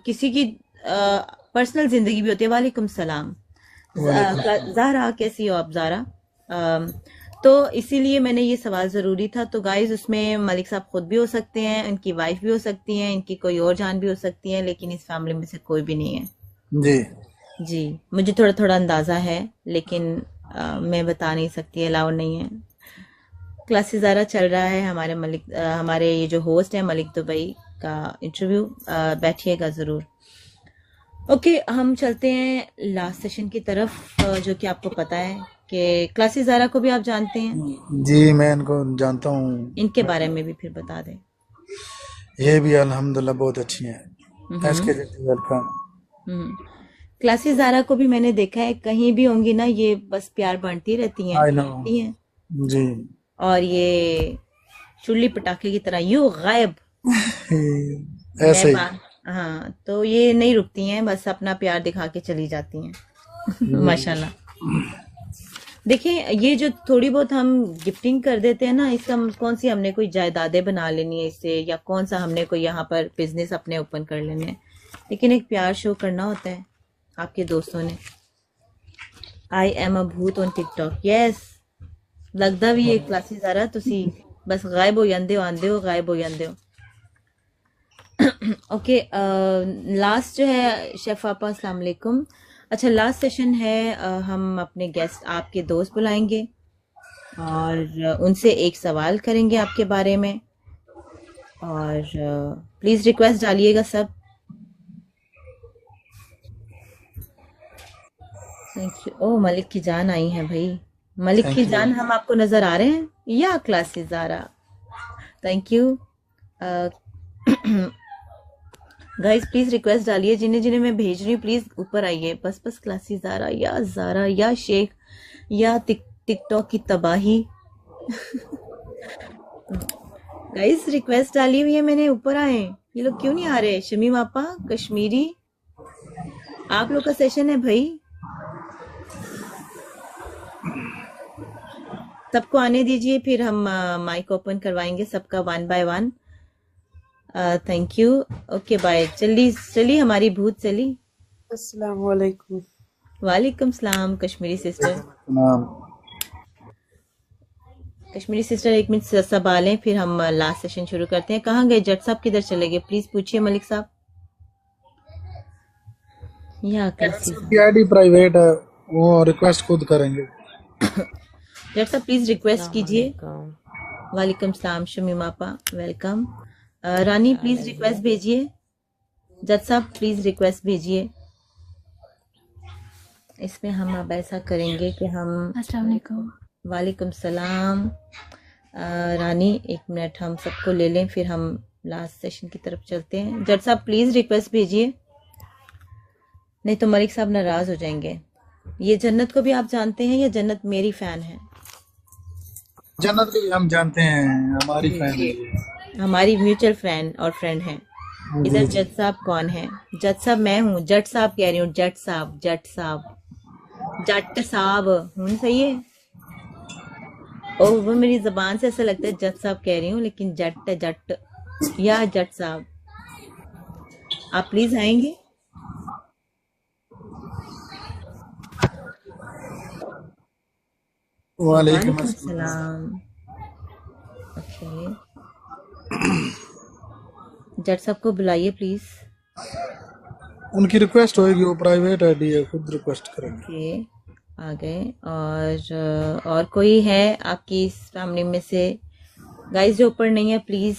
किसी की पर्सनल जिंदगी भी होती है। वालेकुम सलाम।
वालेकुम सलाम।
ज़ाहरा, कैसी हो आप ज़ाहरा? अम, तो इसीलिए मैंने ये सवाल ज़रूरी था। तो गाइज, उसमें मलिक साहब खुद भी हो सकते हैं, इनकी वाइफ भी हो सकती हैं, इनकी कोई और जान भी हो सकती है, लेकिन इस फैमिली में से कोई भी नहीं है।
जी।
जी, मुझे थोड़ा थोड़ा अंदाज़ा है, लेकिन मैं बता नहीं सकती, अलाउड नहीं है। क्लासेस ज़ारा चल रहा है, हमारे हमारे ये जो होस्ट है मलिक दुबई का इंटरव्यू, बैठिएगा ज़रूर। ओके, हम चलते हैं लास्ट सेशन की तरफ, जो कि आपको पता है कि क्लासेस ज़ारा को भी आप जानते हैं।
जी मैं इनको जानता हूँ।
इनके बारे में भी फिर बता दें।
ये भी अल्हम्दुलिल्लाह बहुत अच्छी हैं। एस
हम्म।
के जेटी वेलकम।
हम्म। क्लासेस ज़ारा को भी मैंने देखा है, कहीं भी होंगी ना ये बस प्यार बांटती रहती हैं,
आई नो।
मिलती हैं।
जी।
और ये चुल्ली पटाखे की तरह यूं गायब। मैं
ऐसे ही।
बा हाँ, तो ये नहीं रुकती हैं, बस अपना प्यार दिखा के चली जाती हैं।
जी।
माशाल्लाह। देखिए, ये जो थोड़ी बहुत हम गिफ्टिंग कर देते हैं ना, इसका कौन सी हमने कोई जायदादें बना लेनी है इससे, या कौन सा हमने कोई यहाँ पर बिजनेस अपने ओपन कर लेने हैं। लेकिन एक प्यार शो करना होता है आपके दोस्तों ने। आई एम अ भूत ऑन टिकटॉक, यस। लगदा भी ये क्लासेस आ रहा तुसी बस गायब हो जाते हो, आंदे हो, गायब हो जाते हो। ओके, लास्ट जो है शेफ आपा, अस्सलाम वालेकुम। अच्छा, लास्ट सेशन है, हम अपने गेस्ट, आपके दोस्त बुलाएंगे और उनसे एक सवाल करेंगे आपके बारे में। और प्लीज रिक्वेस्ट डालिएगा सब। Thank you. ओ, मलिक की जान आई है भाई। मलिक की
थैंक यू।
जान, हम आपको नजर आ रहे हैं या क्लासेस आ रहा? Thank you. Guys, please request डालिए, जिन्हें जिन्हें मैं भेज रही हूँ प्लीज ऊपर आइए। बस बस क्लासी ज़ारा या शेख या टिकटॉक की तबाही। गाइस, रिक्वेस्ट डाली हुई है मैंने, ऊपर आए। ये लोग क्यों नहीं आ रहे? शमीम आपा, कश्मीरी, आप लोग का सेशन है भाई, सबको आने दीजिए, फिर हम माइक ओपन करवाएंगे सबका one by one. Thank you. Okay bye. चली चली हमारी भूत चली।
अस्सलाम वालेकुम।
वालेकुम सलाम कश्मीरी सिस्टर।
नाम।
कश्मीरी सिस्टर 1 मिनट संभालें, फिर हम लास्ट सेशन शुरू करते हैं। कहाँ गए जट साहब, किधर चले गए? प्लीज पूछिए मलिक साहब या काफी
की आईडी प्राइवेट है, वो रिक्वेस्ट खुद करेंगे।
जट साहब प्लीज रिक्वेस्ट
अस्सलाम
कीजिए।
वालेकुम।
वालेकुम सलाम शमीम आपा, वेलकम। रानी प्लीज रिक्वेस्ट भेजिए। जज साहब प्लीज रिक्वेस्ट भेजिए। इसमें हम अब ऐसा करेंगे कि हम
अस्सलाम वालेकुम।
वालेकुम सलाम। रानी 1 मिनट हम सबको ले लें, फिर हम लास्ट सेशन की तरफ चलते हैं। जज साहब प्लीज रिक्वेस्ट भेजिए, नहीं तो मलिक साहब नाराज हो जाएंगे। ये जन्नत को भी आप जानते हैं या जन्नत मेरी फैन है?
जन्नत को भी हम जानते हैं, हमारी फैमिली है।
हमारी म्यूचुअल फ्रेंड और फ्रेंड है। इधर जज साहब कौन है? जज साहब मैं हूँ, जट साहब कह रही हूँ, जट साहब, जट साहब, जट साहब हूँ, सही है? और वो मेरी जबान से ऐसा लगता है जट साहब कह रही हूँ, लेकिन जट जट या जट साहब। आप प्लीज आएंगे?
वालेकुम
वालेकुम
अस्सलाम।
सलाम। ओके, जट साहब को बुलाइए प्लीज।
उनकी रिक्वेस्ट होएगी, वो प्राइवेट आईडी है, खुद रिक्वेस्ट करेंगे।
ओके, आ गए। और कोई है आपकी इस फैमिली में से गाइस जो ऊपर नहीं है प्लीज,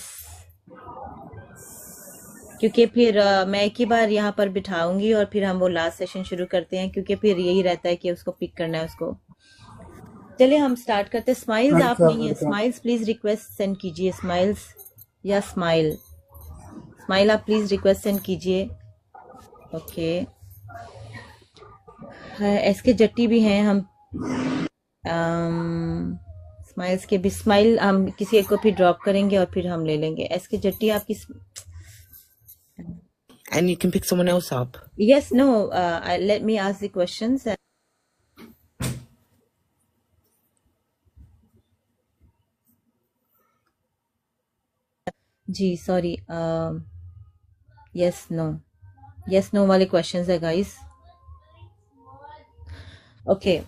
क्योंकि फिर मैं एक ही बार यहाँ पर बिठाऊंगी और फिर हम वो लास्ट सेशन शुरू करते हैं, क्योंकि फिर यही रहता है कि उसको पिक करना है उसको। चलिए हम स्टार्ट करते हैं। स्माइल्स आप नहीं है, स्माइल्स प्लीज रिक्वेस्ट सेंड कीजिए। स्माइल्स या स्माइल, स्माइल आप प्लीज रिक्वेस्ट सेंड कीजिए। ओके, एस के जट्टी भी हैं हम। स्माइल्स के भी, स्माइल हम किसी एक को फिर ड्रॉप करेंगे और फिर हम ले लेंगे। एस के जट्टी आपकी
And you can pick someone else up.
yes no let me ask the questions. जी सॉरी, यस नो वाले क्वेश्चंस है गाइस। ओके,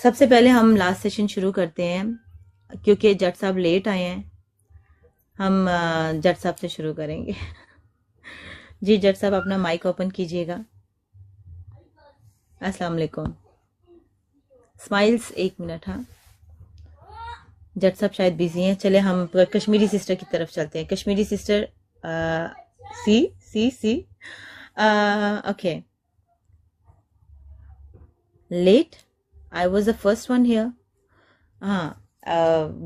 सबसे पहले हम लास्ट सेशन शुरू करते हैं, क्योंकि जट साहब लेट आए हैं। हम जट साहब से शुरू करेंगे। जी जट साहब अपना माइक ओपन कीजिएगा। अस्सलाम वालेकुम। Smiles 1 minute. हाँ, जट साहब शायद बिजी हैं। चले हम कश्मीरी सिस्टर की तरफ चलते हैं। Kashmiri sister see okay, late, I was the first one here. हाँ,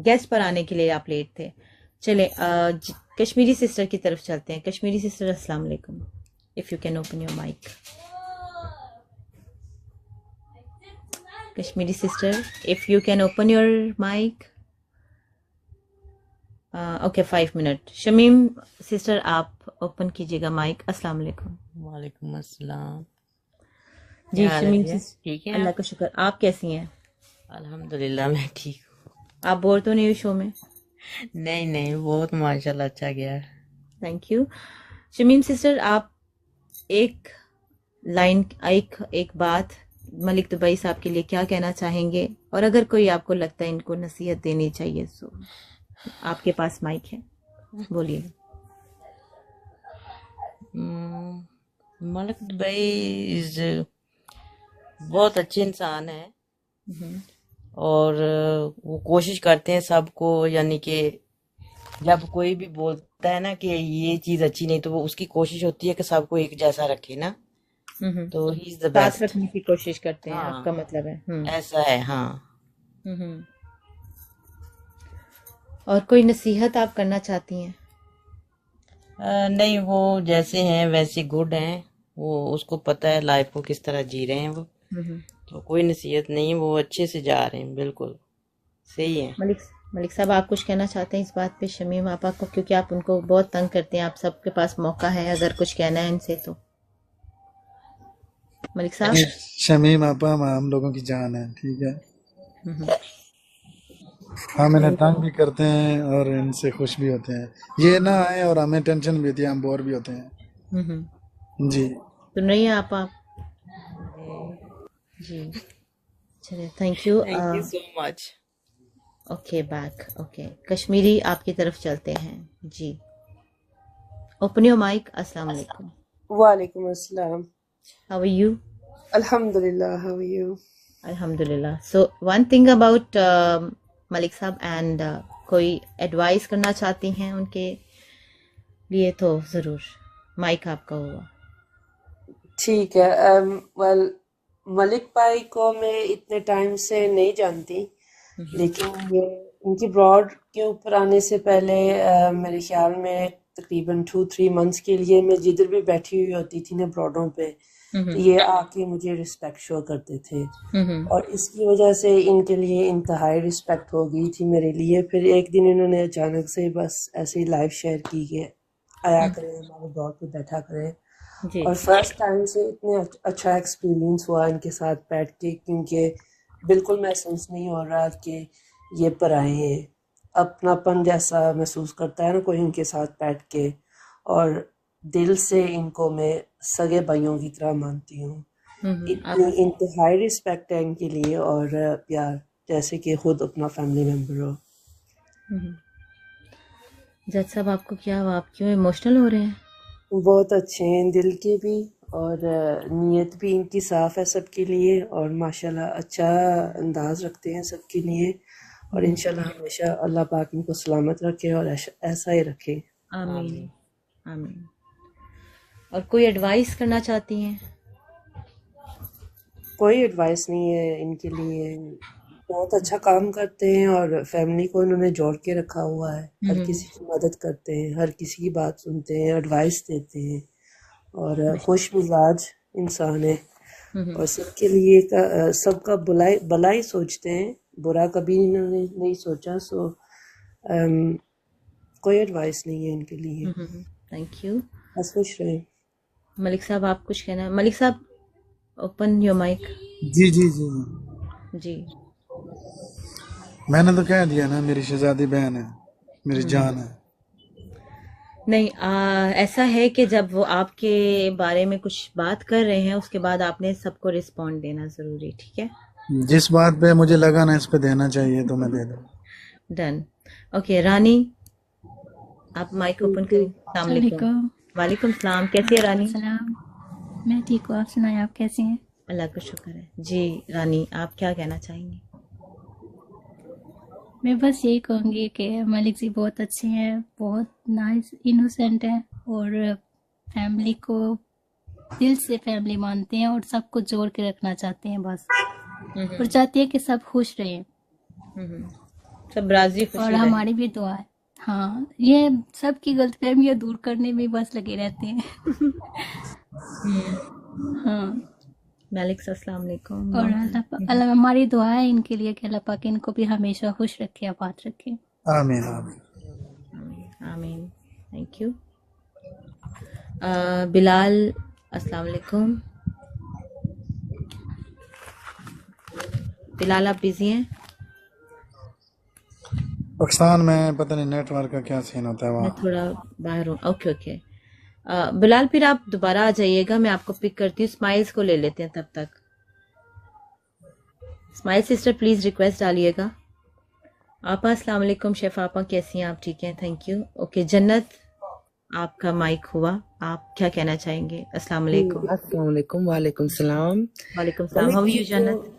गेस्ट पर आने के लिए आप लेट थे। चले कश्मीरी सिस्टर की तरफ चलते हैं। कश्मीरी सिस्टर अस्सलाम वालेकुम, if you can open your mic. Kashmiri sister if you can open your mic. Okay 5 minute. Shamim sister आप ओपन कीजिएगा माइक। अस्सलाम वालेकुम।
वालेकुम अस्सलाम।
जी
क्या हाल है
शमीम
भैया?
सिस्टर,
ठीक है
अल्लाह
आप?
का शुक्र। आप कैसी हैं?
अल्हम्दुलिल्लाह मैं ठीक हूँ।
आप बोर तो नहीं हुई शो में?
नहीं नहीं, बहुत माशाल्लाह अच्छा गया।
Thank you. शमीम सिस्टर आप एक लाइन, एक बात मलिक दुबई साहब के लिए क्या कहना चाहेंगे? और अगर कोई आपको लगता है इनको नसीहत देनी चाहिए तो आपके पास माइक है, बोलिए।
मलिक दुबई इज बहुत अच्छे इंसान है और वो कोशिश करते हैं सबको, यानी कि जब कोई भी बोलता है ना कि ये चीज अच्छी नहीं, तो वो उसकी कोशिश होती है कि सबको एक जैसा रखे ना, तो ही इज द
साथ
बेस्ट।
रखने की कोशिश करते हैं,
हाँ।
आपका मतलब है।
ऐसा है। हाँ,
और कोई नसीहत आप करना चाहती हैं?
नहीं, वो जैसे हैं वैसे गुड हैं, वो उसको पता है लाइफ को किस तरह जी रहे हैं वो, तो कोई नसीहत नहीं है, वो अच्छे से जा रहे हैं, बिल्कुल सही है।
मलिक साहब आप कुछ कहना चाहते हैं इस बात पे शमीम आपा को, क्योंकि आप उनको बहुत तंग करते हैं, आप सबके पास मौका है अगर कुछ कहना है इनसे तो। मलिक साहब।
शमीम आपा हम लोगों की जान है, ठीक है। हम इन्हें तंग भी करते हैं और इनसे खुश भी होते हैं। ये ना आए और हमें टेंशन भी होती है, हम बोर भी होते हैं। जी
सुन रही हैं आप? जी चलिए, thank you
thank you so much.
Okay back okay Kashmiri आपकी तरफ चलते हैं जी ओपन योर माइक अस्सलाम वालेकुम
Walaikum assalam.
How are you
Alhamdulillah, how are you?
अल्हम्दुलिल्लाह so one thing about Malik साहब एंड कोई एडवाइस करना चाहती हैं उनके लिए तो ज़रूर माइक आपका होगा
ठीक है। वेल, मलिक भाई को मैं इतने टाइम से नहीं जानती, लेकिन ये इनकी ब्रॉड के ऊपर आने से पहले मेरे ख्याल में तकरीबन 2-3 मंथ्स के लिए मैं जिधर भी बैठी हुई होती थी ना ब्रॉडों पे, तो ये आके मुझे रिस्पेक्ट शो करते थे और इसकी वजह से इनके लिए इंतहाई रिस्पेक्ट हो गई थी मेरे लिए। फिर एक दिन इन्होंने अचानक से बस ऐसे ही लाइव शेयर की कि आया करें हमारे ब्रॉड पे बैठा करें
जी
और फर्स्ट टाइम से इतने अच्छा एक्सपीरियंस हुआ इनके साथ बैठ के, क्योंकि बिल्कुल महसूस नहीं हो रहा कि ये पराए हैं। अपनापन जैसा महसूस करता है ना कोई इनके साथ बैठ के, और दिल से इनको मैं सगे भाइयों की तरह मानती हूँ। इतनी इंतहाई रिस्पेक्ट है इनके लिए और प्यार, जैसे कि खुद अपना फैमिली मेम्बर हो।
जज साहब आपको क्या हुआ आप क्यों इमोशनल हो रहे हैं
बहुत अच्छे हैं दिल के भी, और नीयत भी इनकी साफ है सबके लिए, और माशाल्लाह अच्छा अंदाज रखते हैं सबके लिए, और इंशाल्लाह हमेशा अल्लाह पाक इनको सलामत रखे और ऐसा ही रखे।
आमीन आमीन और कोई एडवाइस करना चाहती हैं
कोई एडवाइस नहीं है इनके लिए, बहुत अच्छा काम करते हैं और फैमिली को इन्होंने जोड़ के रखा हुआ है। हर किसी की मदद करते हैं, हर किसी की बात सुनते हैं, एडवाइस देते हैं, और खुश मिजाज इंसान है और सबके लिए सबका भलाई सोचते हैं, बुरा कभी इन्होंने नहीं सोचा। सो कोई एडवाइस नहीं है इनके लिए,
थैंक यू
बस खुश रहें।
मलिक साहब आप कुछ कहना है मलिक साहब ओपन योर माइक
जी जी जी
जी
मैंने तो कह दिया ना, मेरी शहजादी बहन है, मेरी जान है।
नहीं ऐसा है कि जब वो आपके बारे में कुछ बात कर रहे हैं उसके बाद आपने सबको रिस्पॉन्ड देना जरूरी, ठीक है
जिस बात पे मुझे लगा ना इस पे देना चाहिए तो मैं दे दूँ।
डन ओके रानी आप माइक ओपन करें अस्सलाम वालेकुम
वालेकुम
वालेकुम सलाम कैसी है रानी
सलाम। मैं ठीक हूँ, आप सुनाएं, आप कैसे हैं?
अल्लाह का शुक्र है जी रानी आप क्या कहना चाहेंगी
मैं बस यही कहूँगी कि मलिक जी बहुत अच्छे हैं, बहुत नाइस इनोसेंट हैं और फैमिली को दिल से फैमिली मानते हैं और सबको जोड़ के रखना चाहते हैं बस, और चाहते हैं कि सब खुश रहें
सब राजी खुशी
और
रहे।
हमारी भी दुआ है। हाँ, ये सबकी गलतफहमियां दूर करने में बस लगे रहते हैं। हाँ,
मलिक अस्सलाम वालेकुम
और अल्लाह हमारी दुआ है इनके लिए कि अल्लाह पाक इनको भी हमेशा खुश रखे, आबाद रखे।
आमीन आमीन
आमीन थैंक यू बिलाल अस्सलाम वालेकुम बिलाल आप बिजी हैं
पाकिस्तान में पता नहीं नेटवर्क का क्या सीन होता है
मैं
वहाँ।
थोड़ा बाहर हूँ ओके ओके बिलाल फिर आप दोबारा आ जाइएगा मैं आपको पिक करती हूँ स्माइल्स को ले लेते हैं तब तक स्माइल सिस्टर प्लीज रिक्वेस्ट डालिएगा आपा अस्सलाम वालेकुम शेफ आपा कैसी हैं आप ठीक हैं थैंक यू ओके जन्नत आपका माइक हुआ आप क्या कहना चाहेंगे अस्सलाम वालेकुम
Assalamu alaikum, wa alaikum salam.
वालेकुम सलाम हाउ आर यू जन्नत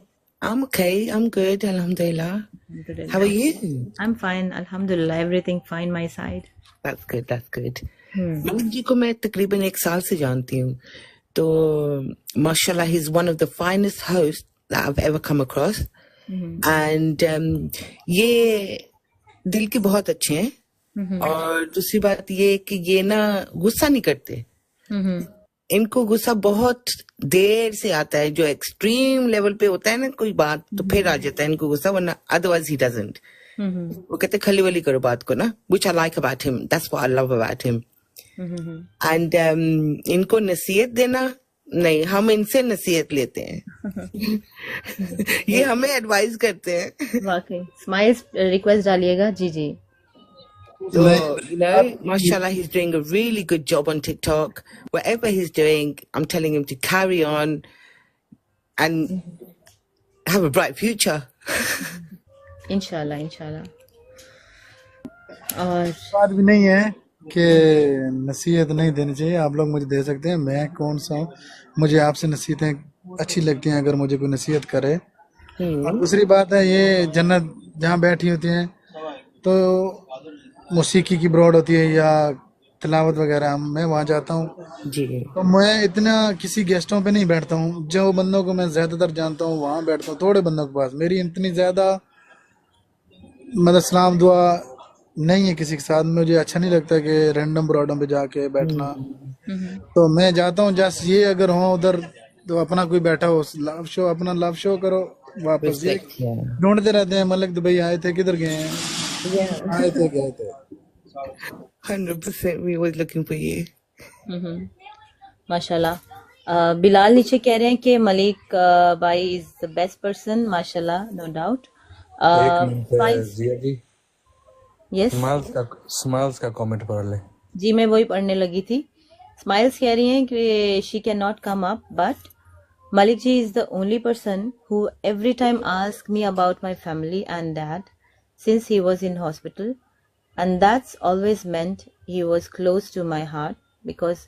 I'm okay, I'm good, alhamdulillah. How are you?
I'm fine alhamdulillah everything fine my side
That's good, that's good. Malik ji को मैं तकरीबन 1 साल से जानती हूँ, तो माशाल्लाह he's one of the finest hosts that I've ever come across. And ये दिल के बहुत अच्छे हैं, और दूसरी बात ये कि ये ना गुस्सा नहीं करते, इनको गुस्सा बहुत देर से आता है, जो एक्सट्रीम लेवल पे होता है ना कोई बात तो फिर आ जाता है इनको गुस्सा, वरना अदरवाइज ही डजंट। वो कहते खली वली करो बात को ना, which I like about him, that's what I love about him. And इनको नसीहत देना नहीं, हम इनसे नसीहत लेते हैं। ये हमें एडवाइस करते हैं।
वाकई स्माइल्स रिक्वेस्ट डालिएगा जी जी
So, you know, mashallah, he's doing a really good job on TikTok. Whatever he's doing, I'm telling him to carry on and have a bright future.
इंशाल्लाह इंशाल्लाह। और
बात भी नहीं है कि नसीहत नहीं देनी चाहिए, आप लोग मुझे दे सकते हैं, मैं कौन सा हूँ, मुझे आपसे नसीहतें अच्छी लगती हैं अगर मुझे कोई नसीहत करे। और दूसरी बात है ये जन्नत जहाँ बैठी होती है तो मौसीकी की ब्रॉड होती है या तिलावत वगैरह, मैं वहाँ जाता हूँ
जी
तो मैं इतना किसी गेस्टों पे नहीं बैठता हूँ, जो बंदों को मैं ज्यादातर जानता हूँ वहाँ बैठता हूँ, थोड़े बंदों के पास मेरी इतनी ज्यादा मतलब सलाम दुआ नहीं है किसी के साथ, मुझे अच्छा नहीं लगता कि रैंडम ब्रॉडों पे जाके बैठना। तो मैं जाता हूँ जस्ट ये अगर हो उधर तो अपना कोई बैठा हो, लव शो अपना लव शो करो, वापस ये
रिस्पेक्ट या
ढूंढते रहते हैं मलिक दुबई आए थे किधर गए हैं,
या
आए थे गए थे।
100% we was looking for you.
माशाल्लाह। बिलाल नीचे कह रहे हैं कि मलिक भाई इज द बेस्ट पर्सन, माशाल्लाह, नो डाउट।
एक मिनट
फाइज,
जिया जी,
यस
स्माइल्स का कमेंट पढ़ ले।
जी, मैं वही पढ़ने लगी थी। स्माइल्स कह रही हैं कि she can not come up but Malik ji is the only person who every time asked me about my family and dad since he was in hospital, and that's always meant he was close to my heart because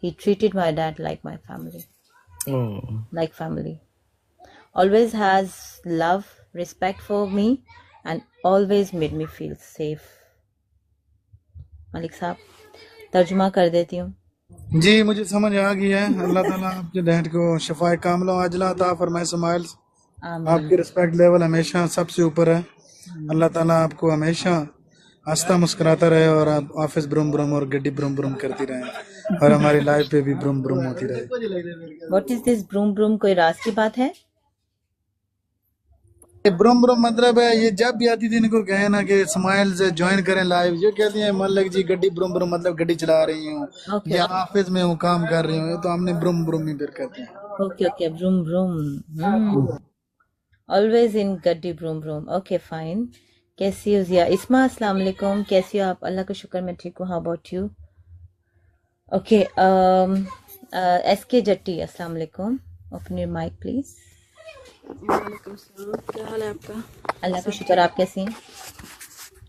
he treated my dad like my family,
Oh,
like family. Always has love, respect for me and always made me feel safe. Malik साहब तर्जुमा कर देती हूँ।
जी मुझे समझ आ गई है। अल्लाह ताला आपके डैड को शफाए कामिला अजला अता फरमाए। स्माइल्स
आमीन
आपकी रिस्पेक्ट लेवल हमेशा सबसे ऊपर है। अल्लाह ताला आपको हमेशा हंसता मुस्कुराता रहे और आप ऑफिस ब्रूम ब्रूम और गड्डी ब्रूम ब्रूम करती रहे और हमारी लाइफ पे भी ब्रूम ब्रूम होती रहे।
What is this vroom vroom, कोई राज की बात है?
ये ब्रूम ब्रूम मतलब है ये जब भी आती थी इनको कहे ना कि स्माइल से ज्वाइन करें लाइव, जो कहती हैं मलिक जी गड्डी ब्रूम ब्रूम मतलब गड्डी चला रही हूँ
ओके
या ऑफिस में हूँ काम कर रही हूँ, तो हमने ब्रूम ब्रूम ही फिर कहते हैं।
Okay okay, vroom vroom, always in गड्डी ब्रूम ब्रूम। Okay fine. कैसी हो जिया? इस्मा अस्सलाम वालेकुम, कैसी हो आप? अल्लाह का शुक्र मैं ठीक हूँ। How about you? Okay, S के जट्टी अस्सलाम वालेकुम, ओपन योर माइक प्लीज।
वालेकुम सलाम, क्या हाल है आपका?
अल्लाह का शुक्र, आप कैसी हैं?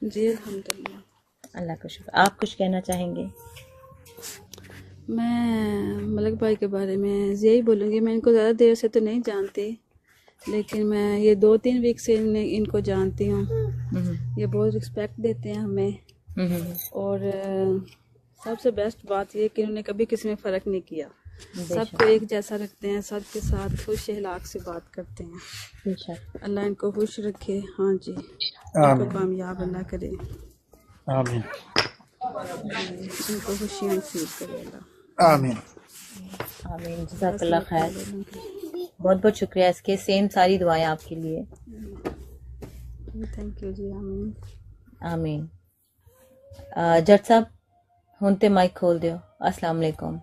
जी अल्हम्दुलिल्लाह।
अल्लाह का शुक्र। आप कुछ कहना चाहेंगे?
मैं मलिक भाई के बारे में यही बोलूँगी, मैं इनको ज़्यादा देर से तो नहीं जानती लेकिन मैं ये 2-3 वीक से इनको जानती हूँ। ये बहुत रिस्पेक्ट देते हैं हमें और सबसे बेस्ट बात ये कि इन्होंने कभी किसी में फ़र्क नहीं किया, सबको एक जैसा रखते हैं, सबके साथ खुश अखलाक से बात करते हैं।
बेशक।
अल्लाह इनको खुश रखे। हाँ जी, इनको कामयाब अल्लाह करे,
आमीन
इनको खुशियाँ नसीब करे अल्लाह।
आमीन
आमीन, जज़ाकल्लाह खैर। बहुत बहुत शुक्रिया इसके, सेम सारी दुआएं आपके लिए।
थैंक यू जी। आमीन
आमीन। जट साहब हुन ते माइक खोल दियो। अस्सलाम वालेकुम,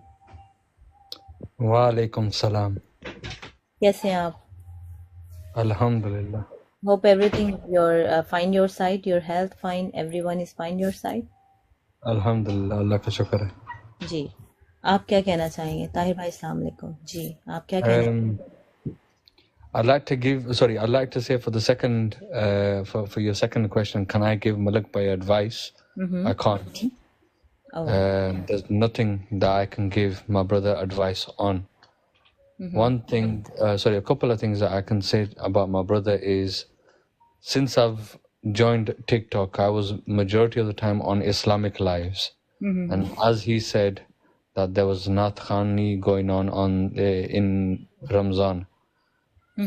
वालेकुम सलाम।
कैसे हैं आप?
अल्हम्दुलिल्लाह।
Hope everything your fine your side, your health fine, everyone is fine your side?
अल्हम्दुलिल्लाह, अल्लाह का शुक्र है।
जी, आप क्या कहना चाहेंगे? ताहिर भाई अस्सलाम वालेकुम। जी, आप क्या कहना चाहेंगे?
I'd like to say for the second, for your second question, can I give Malik Bhai advice? I can't.
Oh,
There's nothing that I can give my brother advice on. One thing, a couple of things that I can say about my brother is, since I've joined TikTok, I was majority of the time on Islamic lives, and as he said that there was Nath Khani going on in Ramzan.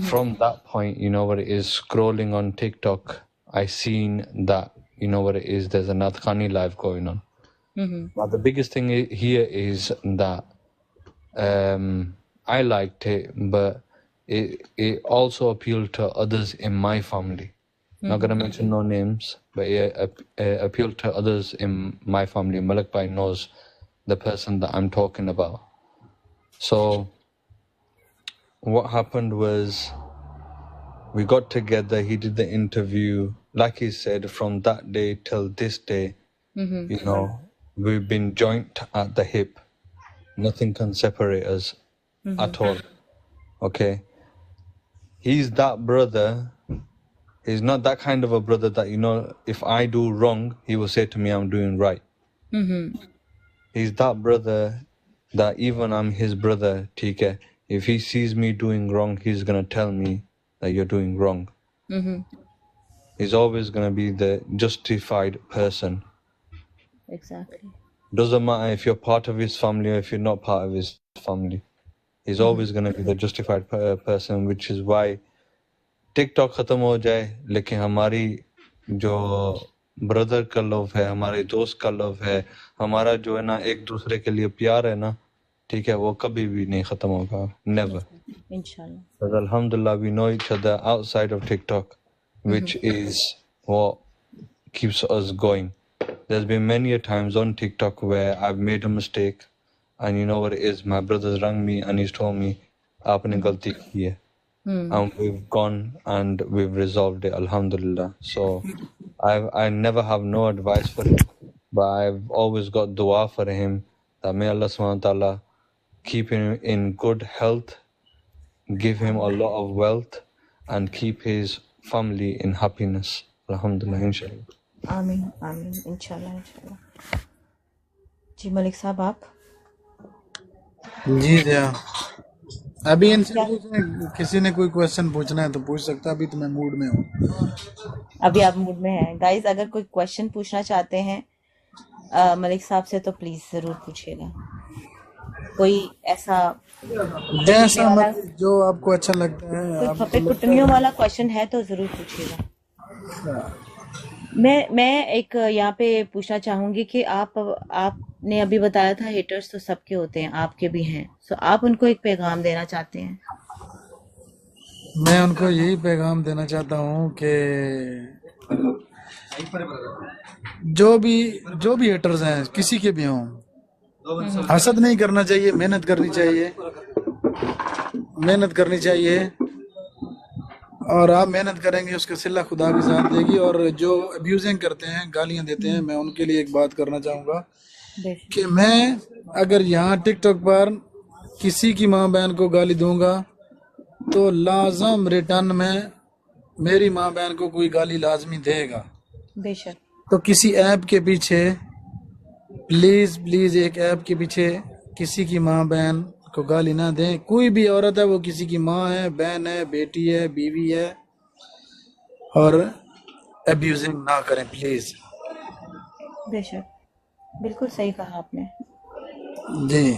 From that point, you know what it is, scrolling on TikTok, I seen that, you know what it is, there's a Nath Khani live going on. But the biggest thing here is that I liked it, but it also appealed to others in my family. Not gonna mention no names, but it appealed to others in my family. Malik Bhai knows the person that I'm talking about. So what happened was, we got together, he did the interview. Like he said, from that day till this day, you know, we've been joint at the hip. Nothing can separate us at all. Okay? He's that brother He's not that kind of a brother that, you know, if I do wrong, he will say to me, I'm doing right. He's that brother that even I'm his brother, ठीक है, if he sees me doing wrong, he's going to tell me that you're doing wrong. He's always going to be the justified person.
Exactly.
Doesn't matter if you're part of his family or if you're not part of his family. He's always going to be the justified person, which is why TikTok खत्म हो जाए लेकिन हमारी जो brother का love है, हमारे दोस्त का लव है, हमारा जो है ना एक दूसरे के लिए प्यार है ना, ठीक है, वो कभी भी नहीं खत्म होगा, never.
इंशाल्लाह.
But alhamdulillah, we know each other outside of TikTok, which is what keeps us going. There's been many a times on TikTok where I've made a mistake, and you know what it is, my brother's rang me and he's told me, आपने गलती की है. And we've gone and we've resolved it, alhamdulillah. So I never have no advice for him, but I've always got dua for him that may Allah subhanahu wa ta'ala keep him in good health, give him a lot of wealth, and keep his family in happiness, alhamdulillah, inshallah.
आमीन आमीन इंशाल्लाह इंशाल्लाह. जी मलिक साहब आप
जी जया, अभी इनसे पूछें, किसी ने कोई क्वेश्चन पूछना है तो पूछ सकता है, अभी तो मैं मूड में हूँ.
अभी आप मूड में हैं. गाइस अगर कोई क्वेश्चन पूछना चाहते हैं मलिक साहब से तो प्लीज जरूर पूछिएगा. कोई ऐसा
जैसा मतलब जो आपको अच्छा लगता है,
कोई
आपको
फपे कुटनियों वाला क्वेश्चन है तो जरूर पूछिएगा. मैं एक यहाँ पे पूछना चाहूंगी कि आपने अभी बताया था हेटर्स तो सबके होते हैं, आपके भी हैं, तो आप उनको एक पैगाम देना चाहते हैं.
मैं उनको यही पैगाम देना चाहता हूँ कि जो भी हेटर्स हैं, किसी के भी हों, हसद नहीं करना चाहिए, मेहनत करनी चाहिए. और आप मेहनत करेंगे उसका सिला खुदा के साथ देगी. और जो अब्यूजिंग करते हैं, गालियां देते हैं, मैं उनके लिए एक बात करना चाहूँगा कि मैं अगर यहाँ टिकटॉक पर किसी की माँ बहन को गाली दूंगा तो लाजम रिटर्न में मेरी माँ बहन को कोई गाली लाजमी देगा.
बेशक.
तो किसी ऐप के पीछे प्लीज एक ऐप के पीछे किसी की माँ बहन को गाली ना दें. कोई भी औरत है, वो किसी की माँ है, बहन है, बेटी है, बीवी है, और अब्यूजिंग ना करें प्लीज.
बेशक बिल्कुल सही कहा आपने
जी.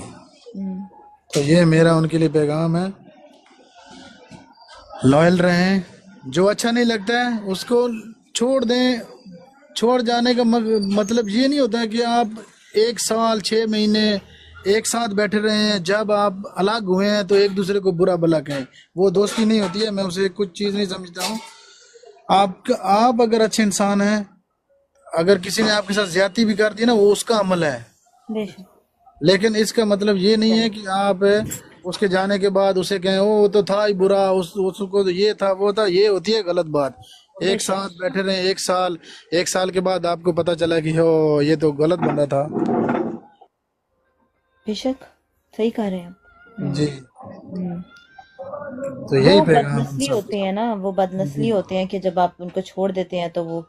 तो ये मेरा उनके लिए पैगाम है. लॉयल रहें. जो अच्छा नहीं लगता है उसको छोड़ दें. छोड़ जाने का मतलब ये नहीं होता है कि आप 1 साल 6 महीने एक साथ बैठे रहे हैं, जब आप अलग हुए हैं तो एक दूसरे को बुरा भला कहें. वो दोस्ती नहीं होती है. मैं उसे कुछ चीज नहीं समझता हूँ. आप अगर अच्छे इंसान हैं, अगर किसी ने आपके साथ ज्यादती भी कर दी ना, वो उसका अमल है. लेकिन इसका मतलब ये नहीं है कि आप उसके जाने के बाद उसे कहें वो तो था ही बुरा, उसको तो ये था वो था. ये होती है गलत बात. एक साथ बैठे रहे 1 साल के बाद आपको पता चला कि हो ये तो गलत बंदा था.
बेशक सही कह रहे हैं आप
जी. तो यही
वो
पैगाम
बदनस्ली होते हैं ना, वो बदनस्ली होते हैं कि जब आप उनको छोड़ देते हैं तो वो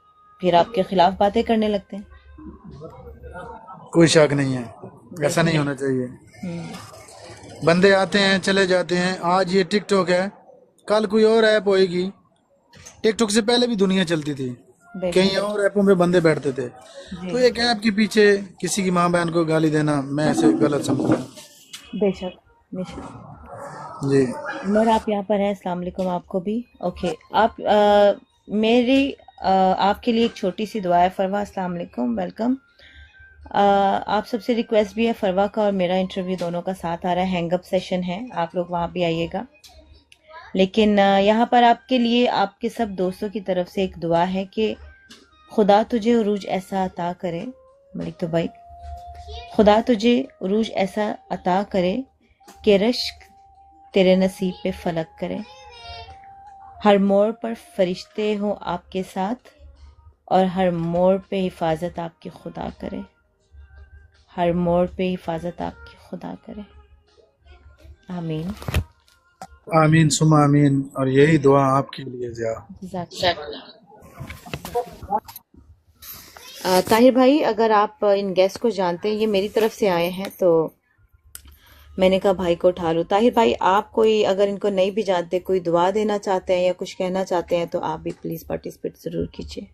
फिर आपके खिलाफ बातें करने लगते हैं.
कोई शक नहीं है, ऐसा नहीं होना चाहिए. बंदे आते हैं चले जाते हैं. आज ये टिकटॉक है, कल कोई और ऐप होएगी. टिकटॉक से पहले भी दुनिया चलती थी, कई और ऐपों में बंदे बैठते थे. तो एक ऐप के पीछे किसी की माँ बहन को गाली देना मैं ऐसे गलत समझता हूँ.
बेशक बेशक.
जी.
नूर आप यहाँ पर हैं. अस्सलाम वालेकुम आपको भी. ओके आप मेरी आपके लिए एक छोटी सी दुआ है. फरवा अस्सलाम वालेकुम, वेलकम. आप सबसे रिक्वेस्ट भी है, फरवा का और मेरा इंटरव्यू दोनों का साथ आ रहा है, हैंगअप सेशन है, आप लोग वहाँ भी आइएगा. लेकिन यहाँ पर आपके लिए आपके सब दोस्तों की तरफ से एक दुआ है कि खुदा तुझे उरूज ऐसा अता करे. मलिक तो भाई, खुदा तुझे उरूज ऐसा अता करे कि रश्क तेरे नसीब पे फलक करे. हर मोड़ पर फरिश्ते हों आपके साथ और हर मोड़ पे हिफाजत आपकी खुदा करे. हर मोड़ पे हिफाजत आपकी खुदा करे. आमीन.
आमीन सुमा आमीन, और यही दुआ आपके लिए जिया।
ताहिर भाई, अगर आप इन गेस्ट को जानते हैं, ये मेरी तरफ से आए हैं, तो मैंने कहा भाई को उठा लूं। ताहिर भाई, आप कोई अगर इनको नहीं भी जानते, कोई दुआ देना चाहते हैं या कुछ कहना चाहते हैं, तो आप भी प्लीज पार्टिसिपेट जरूर कीजिए।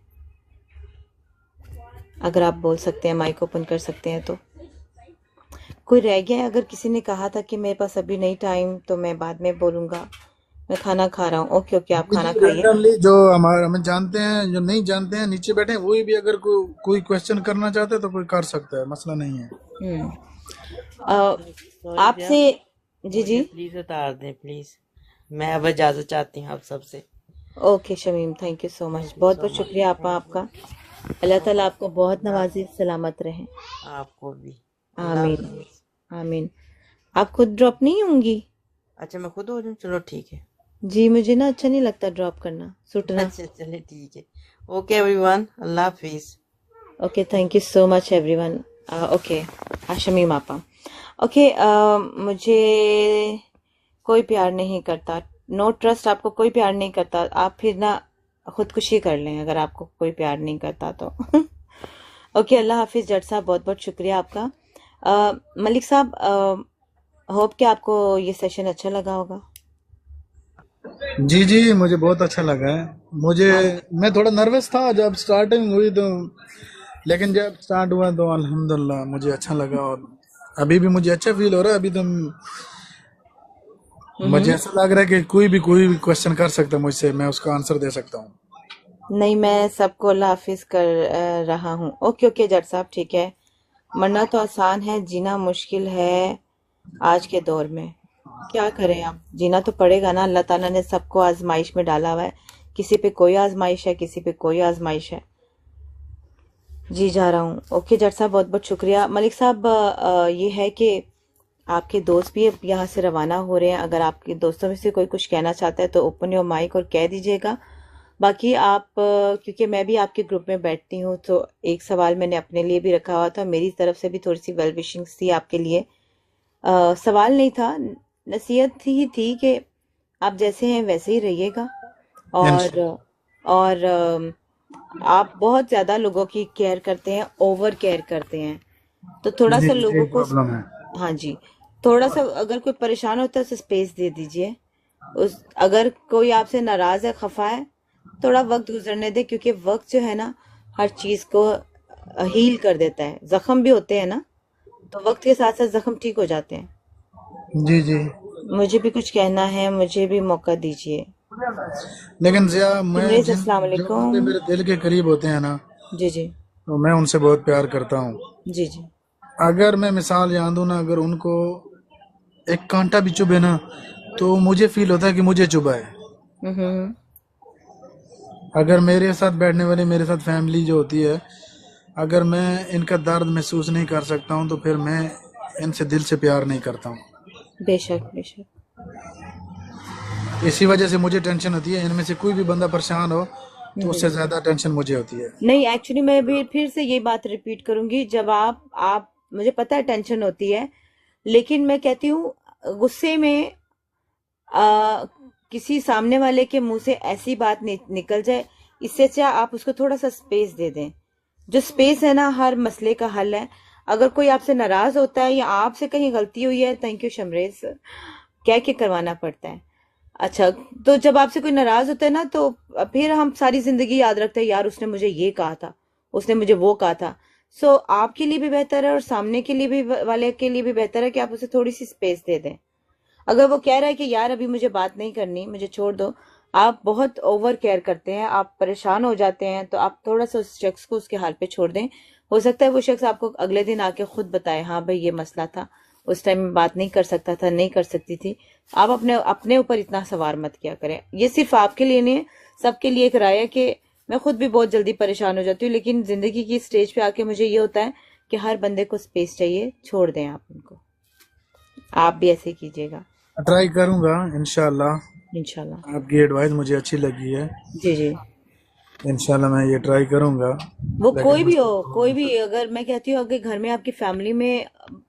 अगर आप बोल सकते हैं, माइक ओपन कर सकते हैं तो। कोई रह गया है? अगर किसी ने कहा था कि मेरे पास अभी नहीं टाइम, तो मैं बाद में बोलूंगा, मैं खाना खा रहा हूँ। ओके ओके, आप खाना खाइए।
रैंडमली जो हमें जानते हैं, जो नहीं जानते हैं, नीचे बैठे हैं, वही भी अगर कोई क्वेश्चन करना चाहते हैं तो कोई कर सकता है, मसला नहीं है।
आपसे जी जी,
प्लीज उतार दें प्लीज, मैं अब इजाजत चाहती हूँ आप सबसे।
Okay Shamim, thank you so much, बहुत बहुत शुक्रिया आपका। अल्लाह ताला आपको बहुत नवाजे, सलामत रहें।
आपको भी।
आमीन आमीन। आप खुद ड्रॉप नहीं होंगी?
अच्छा, मैं खुद हो जाऊँ? चलो ठीक है
जी, मुझे ना अच्छा नहीं लगता ड्रॉप करना, सुटना।
अच्छा चलिए ठीक है। Okay everyone, Allah Hafiz.
Okay, thank you so much everyone. Okay Shamim आपा। ओके, मुझे कोई प्यार नहीं करता, नो ट्रस्ट, आपको कोई प्यार नहीं करता, आप फिर ना खुदकुशी कर लें अगर आपको कोई प्यार नहीं करता तो। ओके, अल्लाह हाफिज जट साहब, बहुत बहुत शुक्रिया आपका। मलिक साहब, होप कि आपको ये सेशन अच्छा लगा होगा।
जी जी, मुझे बहुत अच्छा लगा है। मैं थोड़ा नर्वस था जब स्टार्टिंग हुई तो, लेकिन जब स्टार्ट हुआ तो अल्हम्दुलिल्लाह मुझे अच्छा लगा, और अभी भी मुझे अच्छा फील हो रहा है। अभी तो मुझे ऐसा लग रहा है कि कोई भी क्वेश्चन कर सकता है मुझसे, मैं उसका आंसर दे सकता हूँ।
नहीं, मैं सबको अल्लाह हाफिज कर रहा हूँ। ओके ओके जट साहब, ठीक है। मरना तो आसान है, जीना मुश्किल है आज के दौर में। क्या करें, अब जीना तो पड़ेगा ना। अल्लाह ताला ने सबको आजमाइश में डाला हुआ है, किसी पे कोई आजमाइश है, किसी पे कोई आजमाइश है। जी जा रहा हूँ। ओके जट साहब, बहुत बहुत शुक्रिया। मलिक साहब, ये है कि आपके दोस्त भी अब यहाँ से रवाना हो रहे हैं। अगर आपके दोस्तों में से कोई कुछ कहना चाहता है तो ओपन योर माइक और कह दीजिएगा। बाकी आप, क्योंकि मैं भी आपके ग्रुप में बैठती हूँ, तो एक सवाल मैंने अपने लिए भी रखा हुआ था, मेरी तरफ से भी थोड़ी सी वेल विशिंग्स थी आपके लिए। सवाल नहीं था, नसीहत ही थी कि आप जैसे हैं वैसे ही रहिएगा, और आप बहुत ज्यादा लोगों की केयर करते हैं, ओवर केयर करते हैं, तो थोड़ा सा लोगों को,
प्रॉब्लम है।
हाँ जी, थोड़ा सा अगर कोई परेशान होता है उसे स्पेस दे दीजिए। अगर कोई आपसे नाराज है, खफा है, थोड़ा वक्त गुजरने दे, क्योंकि वक्त जो है ना हर चीज को हील कर देता है। जख्म भी होते हैं ना, तो वक्त के साथ साथ जख्म ठीक हो जाते हैं।
जी जी,
मुझे भी कुछ कहना है, मुझे भी मौका दीजिए।
लेकिन जिया, मैं
अस्सलाम
जो
वालेकुम।
बंदे मेरे दिल के करीब होते हैं ना,
जी जी
तो मैं उनसे बहुत प्यार करता हूँ।
जी जी।
अगर मैं मिसाल याद दूं ना, अगर उनको एक कांटा भी चुभे ना, तो मुझे फील होता है कि मुझे चुभा है।
हम्म।
अगर मेरे साथ बैठने वाली, मेरे साथ फैमिली जो होती है, अगर मैं इनका दर्द महसूस नहीं कर सकता हूँ तो फिर मैं इनसे दिल से प्यार नहीं करता हूँ।
बेशक बेशक।
इसी वजह से मुझे टेंशन होती है। इनमें से कोई भी बंदा परेशान हो तो उससे ज्यादा टेंशन मुझे होती है।
नहीं, एक्चुअली मैं भी फिर से ये बात रिपीट करूंगी, जब आप मुझे पता है टेंशन होती है, लेकिन मैं कहती हूँ गुस्से में किसी सामने वाले के मुंह से ऐसी बात निकल जाए, इससे अच्छा आप उसको थोड़ा सा स्पेस दे दें। जो स्पेस है ना, हर मसले का हल है। अगर कोई आपसे नाराज होता है या आपसे कहीं गलती हुई है, थैंक यू शमरेज, कह के करवाना पड़ता है। अच्छा, तो जब आपसे कोई नाराज होता है ना, तो फिर हम सारी जिंदगी याद रखते हैं, यार उसने मुझे ये कहा था, उसने मुझे वो कहा था। सो आपके लिए भी बेहतर है और सामने के लिए भी, वाले के लिए भी बेहतर है कि आप उसे थोड़ी सी स्पेस दे दें। अगर वो कह रहा है कि यार अभी मुझे बात नहीं करनी, मुझे छोड़ दो, आप बहुत ओवर केयर करते हैं, आप परेशान हो जाते हैं, तो आप थोड़ा सा उस शख्स को उसके हाल पे छोड़ दें। हो सकता है वो शख्स आपको अगले दिन आके खुद बताए, हाँ भाई ये मसला था, उस टाइम में बात नहीं कर सकता था, नहीं कर सकती थी। आप अपने ऊपर इतना सवार मत किया करें। ये सिर्फ आपके लिए नहीं है, सबके लिए एक राय है कि मैं खुद भी बहुत जल्दी परेशान हो जाती हूँ, लेकिन जिंदगी की स्टेज पे आके मुझे ये होता है कि हर बंदे को स्पेस चाहिए, छोड़ दें आप उनको। आप भी ऐसे कीजिएगा।
ट्राई करूंगा इंशाल्लाह।
इंशाल्लाह।
आपकी एडवाइस मुझे अच्छी लगी है।
जी जी।
इंशाल्लाह मैं ये ट्राई करूंगा।
वो
लेकिन
कोई भी हो, कोई भी, अगर मैं कहती हूँ अगर घर में आपकी फैमिली में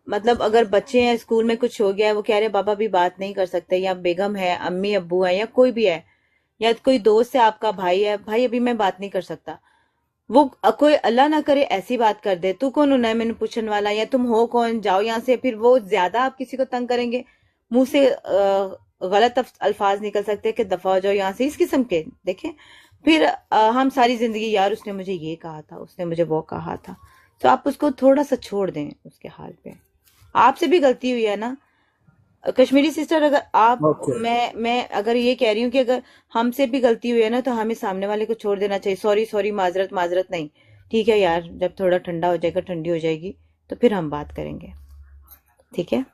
मतलब अगर बच्चे हैं, स्कूल में कुछ हो गया है, वो कह रहे हैं पापा भी बात नहीं कर सकते, या बेगम है, अम्मी अब्बू है, या कोई भी है, या कोई दोस्त है आपका, भाई है, भाई अभी मैं बात नहीं कर सकता, वो कोई अल्लाह ना करे ऐसी बात कर दे, तू कौन होना है मैंने पूछने वाला, या तुम हो कौन, जाओ यहाँ से, फिर वो ज्यादा आप किसी को तंग करेंगे, मुंह से गलत अल्फाज निकल सकते हैं कि दफा हो जाओ यहाँ से, इस किस्म के देखें। फिर हम सारी जिंदगी यार उसने मुझे ये कहा था, उसने मुझे वो कहा था, तो आप उसको थोड़ा सा छोड़ दें उसके हाल पे। आपसे भी गलती हुई है ना कश्मीरी सिस्टर, अगर आप
ओके।
मैं अगर ये कह रही हूँ कि अगर हमसे भी गलती हुई है ना, तो हमें सामने वाले को छोड़ देना चाहिए, सॉरी सॉरी, माजरत माजरत नहीं, ठीक है यार, जब थोड़ा ठंडा हो जाएगा, ठंडी हो जाएगी, तो फिर हम बात करेंगे, ठीक है।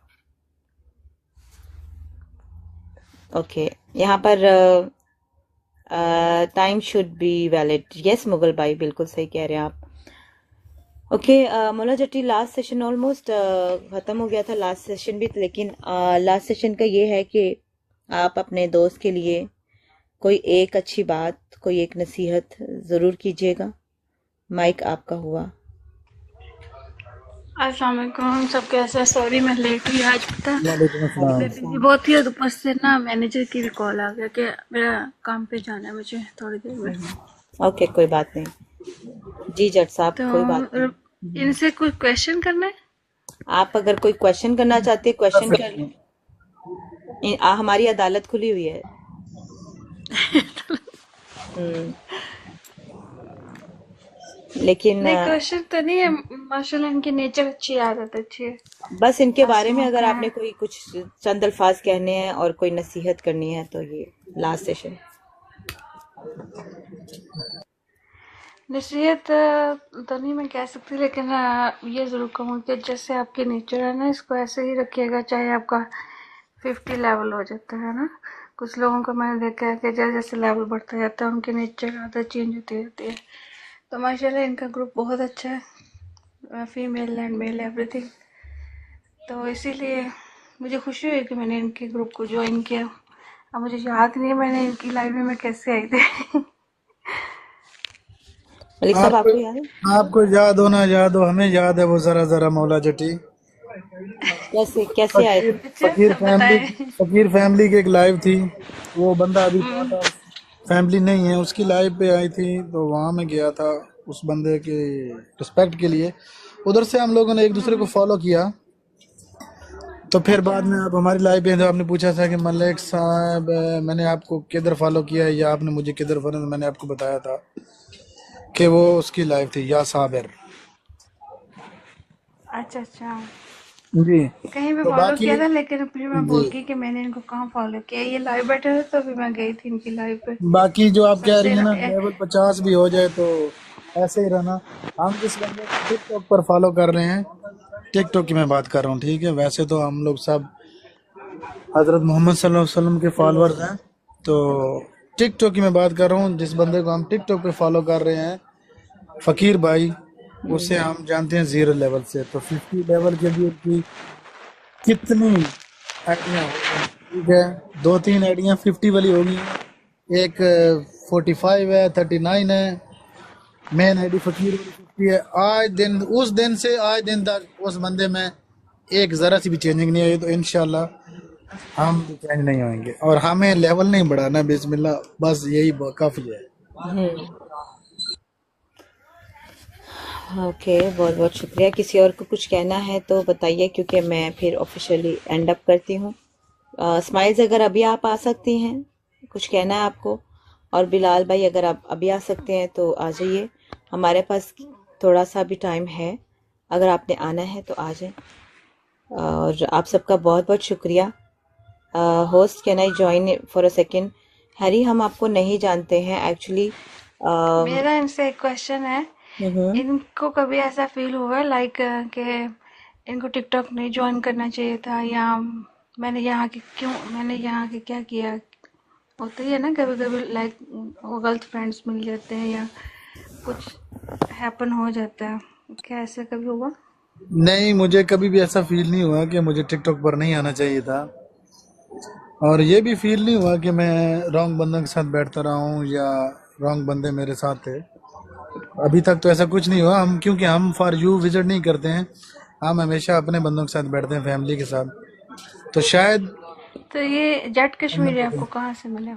ओके, यहाँ पर time should be valid, yes Mughal भाई, बिल्कुल सही कह रहे हैं आप। ओके मौला जट्टी, लास्ट सेशन ऑलमोस्ट ख़त्म हो गया था, लास्ट सेशन भी, लेकिन लास्ट सेशन का ये है कि आप अपने दोस्त के लिए कोई एक अच्छी बात, कोई एक नसीहत ज़रूर कीजिएगा। माइक आपका हुआ।
अस्सलाम वालेकुम, सब कैसे हैं? सॉरी मैं लेट हुई आज, पता है
वालेकुम
मैं
अस्सलाम।
बिजी बहुत थी, और ऊपर से ना मैनेजर की भी कॉल आ गया कि मेरा काम पे जाना है मुझे थोड़ी देर में।
ओके, कोई बात नहीं जी जट साहब,
तो
कोई बात नहीं।
इनसे कोई क्वेश्चन करना है?
आप अगर कोई क्वेश्चन करना चाहते हैं, क्वेश्चन कर लें, हमारी अदालत खुली हुई है। हम्म, लेकिन
नहीं, क्वेश्चन तो नहीं है, माशाल्लाह इनकी नेचर अच्छी है, आदत अच्छी है,
बस इनके बारे में
हंसमुख
अगर
है।
आपने कोई कुछ चंद अल्फाज कहने हैं और कोई नसीहत करनी है, तो ये लास्ट सेशन।
नसीहत तो नहीं मैं कह सकती, लेकिन ये ज़रूर कहूँ कि जैसे आपकी नेचर है ना, इसको ऐसे ही रखिएगा, चाहे आपका 50 लेवल हो जाता है ना। कुछ लोगों को मैंने देखा है कि जैसे जैसे लेवल बढ़ता जाता है उनकी नेचर आदत चेंज होती रहती है। तो माशाल्लाह इनका ग्रुप बहुत अच्छा है, फीमेल एंड मेल एवरीथिंग। तो इसीलिए मुझे खुशी हुई कि मैंने इनके ग्रुप को ज्वाइन किया। अब मुझे याद नहीं है मैंने इनकी लाइफ में मैं कैसे आई थी।
मलिक साहब
आपको
आपको याद है
आपको याद होना याद हो, हमें याद है वो जरा जरा मौला जटी।
कैसे कैसे आए थे?
फकीर
अच्छा
फैमिली,
बताएं।
फकीर फैमिली की एक लाइव थी, वो बंदा अभी पार्ट ऑफ फैमिली नहीं है, उसकी लाइव पे आई थी, तो वहां मैं गया था उस बंदे के रिस्पेक्ट के लिए। उधर से हम लोगों ने एक दूसरे को फॉलो किया, तो फिर बाद में आप हमारी लाइव पे, तो आपने पूछा था कि मलिक साहब मैंने आपको किधर फॉलो किया है या आपने मुझे किधर फॉलो, मैंने आपको बताया था कि वो उसकी लाइव थी या साबिर
अच्छा अच्छा,
जी।
कहीं भी
तो
फॉलो
बाकी
किया था, लेकिन फिर मैं
जी,
भूल गई कि मैंने इनको कहाँ फॉलो किया। ये लाइव बैठे थे तो भी मैं गई थी इनकी लाइव पे।
बाकी जो आप कह
सबसे
रही है ना लेवल 50 भी हो जाए तो ऐसे ही रहना। हम जिस बंदे को टिकटॉक पर फॉलो कर रहे हैं, टिकटॉक की मैं बात कर रहा हूँ, ठीक है, वैसे तो हम लोग सब हजरत मोहम्मद सल्लल्लाहु अलैहि वसल्लम के फॉलोअर्स हैं, तो टिकटॉक की मैं बात कर रहा हूँ, जिस बंदे को हम टिकटॉक पे फॉलो कर रहे हैं, फकीर भाई, उसे हम जानते हैं 0 लेवल से, तो 50 लेवल के लिए उनकी कितनी आइडियाँ होगी, ठीक है, 2-3 आइडियाँ 50 वाली होगी, एक 45 है, 39 है, मेन आईडी फकीर वाली 50 है। आज दिन, उस दिन से आज दिन तक उस बंदे में एक जरा सी भी चेंजिंग नहीं आई, तो इंशाल्लाह हम भी चेंज नहीं होंगे, और हमें लेवल नहीं बढ़ाना, बिस्मिल्लाह, बस यही काफी है।
ओके, बहुत बहुत शुक्रिया। किसी और को कुछ कहना है तो बताइए, क्योंकि मैं फिर ऑफिशियली एंड अप करती हूँ। स्माइल्स अगर अभी आप आ सकती हैं, कुछ कहना है आपको, और बिलाल भाई अगर आप अभी आ सकते हैं तो आ जाइए, हमारे पास थोड़ा सा भी टाइम है, अगर आपने आना है तो आ जाए। और आप सबका बहुत बहुत शुक्रिया। Host can I join for a second? Harry, हम आपको नहीं जानते हैं एक्चुअली।
मेरा इनसे एक क्वेश्चन है, इनको कभी ऐसा फील हुआ लाइक कि इनको टिकटॉक नहीं ज्वाइन करना चाहिए था, या मैंने यहाँ के क्या किया? होता ही है ना कभी कभी, लाइक वो गलत फ्रेंड्स मिल जाते हैं या कुछ हैपन हो जाता है, क्या ऐसा कभी हुआ?
नहीं, मुझे कभी भी ऐसा फील नहीं हुआ कि मुझे टिकटॉक पर नहीं आना चाहिए था, और ये भी फील नहीं हुआ कि मैं रॉन्ग बंदों के साथ बैठता रहा हूँ या रॉन्ग बंदे मेरे साथ थे। अभी तक तो ऐसा कुछ नहीं हुआ, हम क्योंकि हम फॉर यू विजिट नहीं करते हैं, हम हमेशा अपने बंदों के साथ बैठते हैं, फैमिली के साथ। तो शायद
तो ये जट कश्मीरी आपको कहाँ से मिले?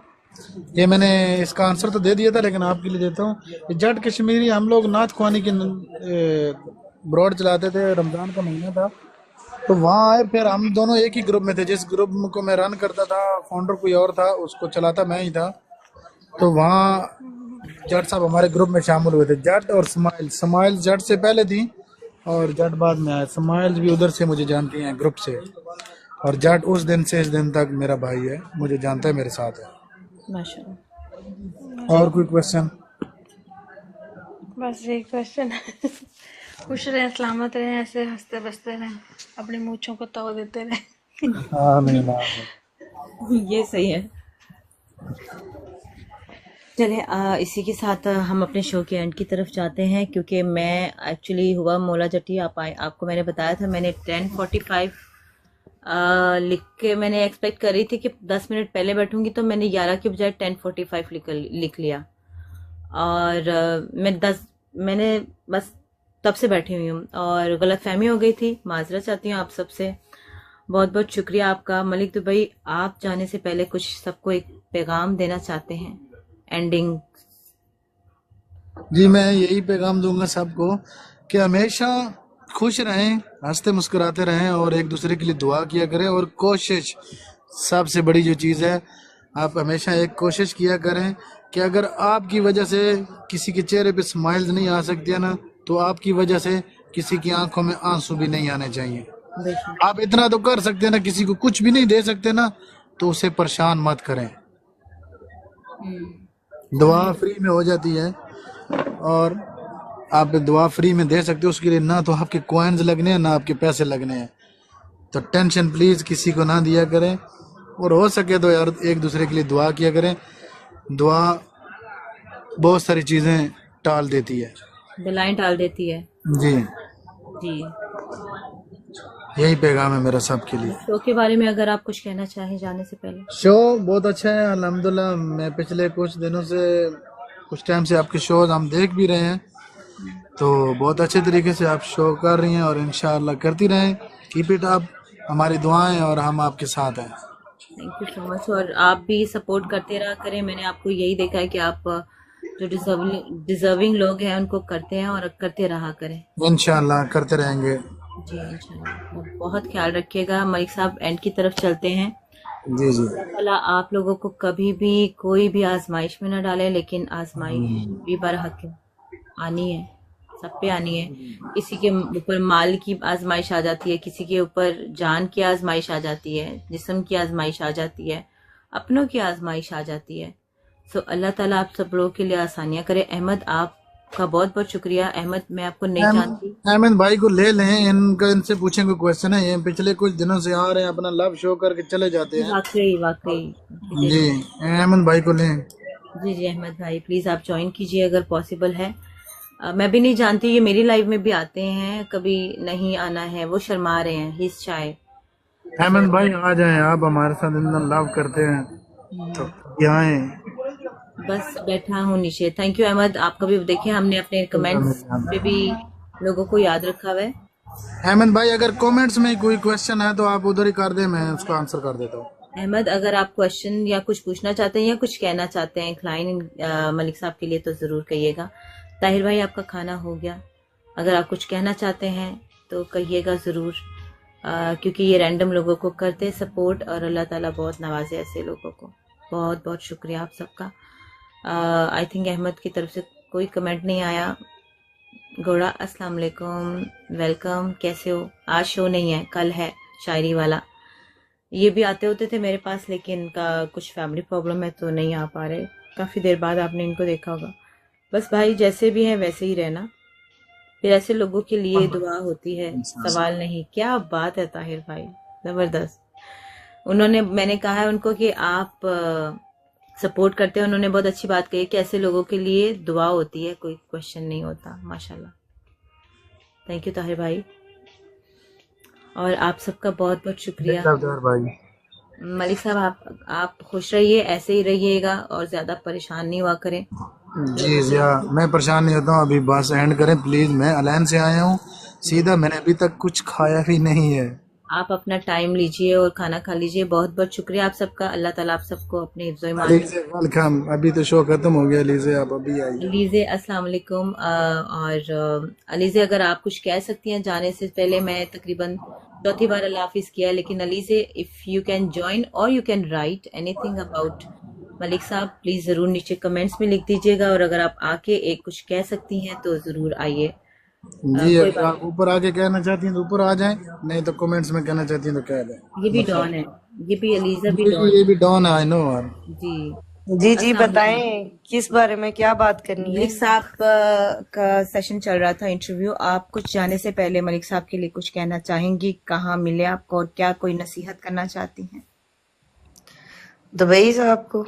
ये मैंने इसका आंसर तो दे दिया था, लेकिन आपके लिए देता हूँ। ये जट कश्मीरी हम लोग नाथ ख्वानी की ब्रॉड चलाते थे, रमजान का महीना था, तो वहाँ आए। फिर हम दोनों एक ही ग्रुप में थे, जिस ग्रुप को मैं रन करता था फाउंडर कोई और था, उसको चलाता मैं ही था। तो वहाँ जट साहब हमारे ग्रुप में शामिल हुए थे, जट और स्माइल। स्माइल जट से पहले थी और जट बाद में आया। स्माइल भी उधर से मुझे जानती हैं ग्रुप से, और जट उस दिन से इस दिन तक मेरा भाई है, मुझे जानता है, मेरे साथ है।
माशाल्लाह।
और कोई क्वेश्चन?
बस ये क्वेश्चन है। खुश रहे, सलामत रहे, ऐसे हंसते बसते रहे, अपनी मूंछों को तोड़ देते रहे।
ये सही है। चले इसी के साथ हम अपने शो के एंड की तरफ जाते हैं, क्योंकि मैं एक्चुअली हुआ मौला जटी आपको मैंने बताया था, मैंने 10:45 लिख के मैंने एक्सपेक्ट कर रही थी कि 10 मिनट पहले बैठूंगी, तो मैंने 11 के बजाय 10:45 लिख लिया। और मैंने बस तब से बैठी हुई हूँ और गलतफहमी हो गई थी। माजरत चाहती हूँ आप सबसे, बहुत बहुत शुक्रिया आपका। मलिक दुबई, आप जाने से पहले कुछ सबको एक पैगाम देना चाहते हैं एंडिंग?
जी, मैं यही पैगाम दूंगा सबको कि हमेशा खुश रहें, हंसते मुस्कुराते रहें और एक दूसरे के लिए दुआ किया करें। और कोशिश सबसे बड़ी जो चीज़ है, आप हमेशा एक कोशिश किया करें कि अगर आपकी वजह से किसी के चेहरे पे स्माइल्स नहीं आ सकती है ना, तो आपकी वजह से किसी की आंखों में आंसू भी नहीं आने चाहिए। आप इतना तो कर सकते हैं ना, किसी को कुछ भी नहीं दे सकते ना, तो उसे परेशान मत करें। दुआ फ्री में हो जाती है और आप दुआ फ्री में दे सकते हो, उसके लिए ना तो आपके कॉइन्स लगने हैं ना आपके पैसे लगने हैं। तो टेंशन प्लीज किसी को ना दिया करें, और हो सके तो यार एक दूसरे के लिए दुआ किया करें। दुआ बहुत सारी चीजें टाल देती है,
बलाएं टाल देती है।
जी
जी,
यही पैगाम है मेरा सबके लिए।
शो के बारे में अगर आप कुछ कहना चाहें जाने से पहले?
शो बहुत अच्छा है अल्हम्दुलिल्लाह। मैं पिछले कुछ दिनों से, कुछ टाइम से आपके शोज हम देख भी रहे हैं, तो बहुत अच्छे तरीके से आप शो कर रही हैं और इंशाअल्लाह करती रहें। कीप इट अप, हमारी दुआएं और हम आपके साथ हैं।
Thank you so much. और आप भी सपोर्ट करते रहा करें। मैंने आपको यही देखा है कि आप जो डिजर्विंग लोग हैं उनको करते हैं और करते रहा करें।
इंशाअल्लाह करते रहेंगे
जी इंशाल्लाह। बहुत ख्याल रखिएगा। मलिक साहब एंड की तरफ चलते हैं।
जी जी।
अल्लाह आप लोगों को कभी भी कोई भी आजमाइश में न डाले, लेकिन आजमाइश भी बरहक आनी है, सब पे आनी है। किसी के ऊपर माल की आजमाइश आ जाती है, किसी के ऊपर जान की आजमाइश आ जाती है, जिस्म की आजमाइश आ जाती है, अपनों की आजमाइश आ जाती है। सो अल्लाह ताला आप सब लोगों के लिए आसानियां करे। अहमद आपका बहुत बहुत शुक्रिया। अहमद मैं आपको नहीं जानती।
अहमद भाई को ले लें, इनसे पूछें कोई क्वेश्चन है। ये पिछले कुछ दिनों से आ रहे हैं, अपना लव शो करके चले जाते हैं।
वाकई
जी, अहमद भाई को लें।
जी जी अहमद भाई प्लीज आप ज्वाइन कीजिए अगर पॉसिबल है। मैं भी नहीं जानती, ये मेरी लाइफ में भी आते हैं, कभी नहीं आना है, वो शर्मा रहे हैं। हिज चाय
अहमद भाई आ जाएं, आप हमारे साथ इतना लव करते हैं तो यहाँ आए।
बस बैठा हूँ नीचे। Thank you Ahmad. आपका भी देखिए, हमने अपने कमेंट्स पे भी लोगों को याद रखा हुआ है।
अहमद भाई अगर कमेंट्स में कोई क्वेश्चन है तो आप उधर ही कर दें, मैं उसका आंसर कर देता हूँ।
अहमद अगर आप क्वेश्चन या कुछ पूछना चाहते हैं या कुछ कहना चाहते हैं क्लाइंट मलिक साहब के लिए तो जरूर कहिएगा। ताहिर भाई आपका खाना हो गया, अगर आप कुछ कहना चाहते हैं तो कहिएगा ज़रूर, क्योंकि ये रैंडम लोगों को करते सपोर्ट और अल्लाह ताला बहुत नवाजे ऐसे लोगों को। बहुत बहुत शुक्रिया आप सबका। आई थिंक अहमद की तरफ से कोई कमेंट नहीं आया। गोड़ा अस्सलाम वालेकुम, वेलकम, कैसे हो? आज शो नहीं है, कल है शायरी वाला। ये भी आते होते थे मेरे पास, लेकिन इनका कुछ फैमिली प्रॉब्लम है तो नहीं आ पा रहे। काफ़ी देर बाद आपने इनको देखा होगा। बस भाई जैसे भी हैं वैसे ही रहना, फिर ऐसे लोगों के लिए दुआ होती है, सवाल नहीं। क्या बात है ताहिर भाई, जबरदस्त। उन्होंने, मैंने कहा है उनको कि आप सपोर्ट करते हैं, उन्होंने बहुत अच्छी बात कही कि ऐसे लोगों के लिए दुआ होती है, कोई क्वेश्चन नहीं होता। माशाल्लाह, थैंक यू ताहिर भाई। और आप सबका बहुत बहुत शुक्रिया। मलिक साहब आप खुश रहिए, ऐसे ही रहिएगा और ज्यादा परेशान नहीं हुआ करें।
जी जिया, मैं परेशान नहीं होता हूँ, अभी बस एंड करें प्लीज। मैं अलैन से आया हूँ सीधा, मैंने अभी तक कुछ खाया भी नहीं है।
आप अपना टाइम लीजिए और खाना खा लीजिए। बहुत बहुत शुक्रिया आप सबका। अल्लाह ताला आप सबको अपने हिफ्ज़ ईमान में।
अलीजे वेलकम, अभी तो शो खत्म हो गया। अलीजे आप अभी आई।
अलीज़े अस्सलाम वालेकुम। और अलीज़े अगर आप कुछ कह सकती हैं जाने से पहले। मैं तकरीबन चौथी बार अल्लाह हाफिज़ किया, लेकिन Alizeh if you can join और you can write anything about Malik साहब, प्लीज़ ज़रूर नीचे कमेंट्स में लिख दीजिएगा। और अगर आप आके एक कुछ कह सकती हैं तो ज़रूर आइए।
जी
कोई
अगर
बात
आप ऊपर आके कहना चाहती हैं तो ऊपर आ जाएं, नहीं तो कमेंट्स में कहना चाहती हैं तो कह दें।
नहीं। ये भी डॉन है, ये भी अलीज़ा भी
जी
डॉन
ये भी डॉन है, आई नो।
जी।
जी जी,
अस्सलाम वालेकुम।
बताएं किस बारे में क्या बात करनी है।
मलिक साहब का सेशन चल रहा था, इंटरव्यू। आप कुछ जाने से पहले मलिक साहब के लिए कुछ कहना चाहेंगी? कहाँ मिले आपको और क्या कोई नसीहत करना चाहती हैं?
दुबई साहब को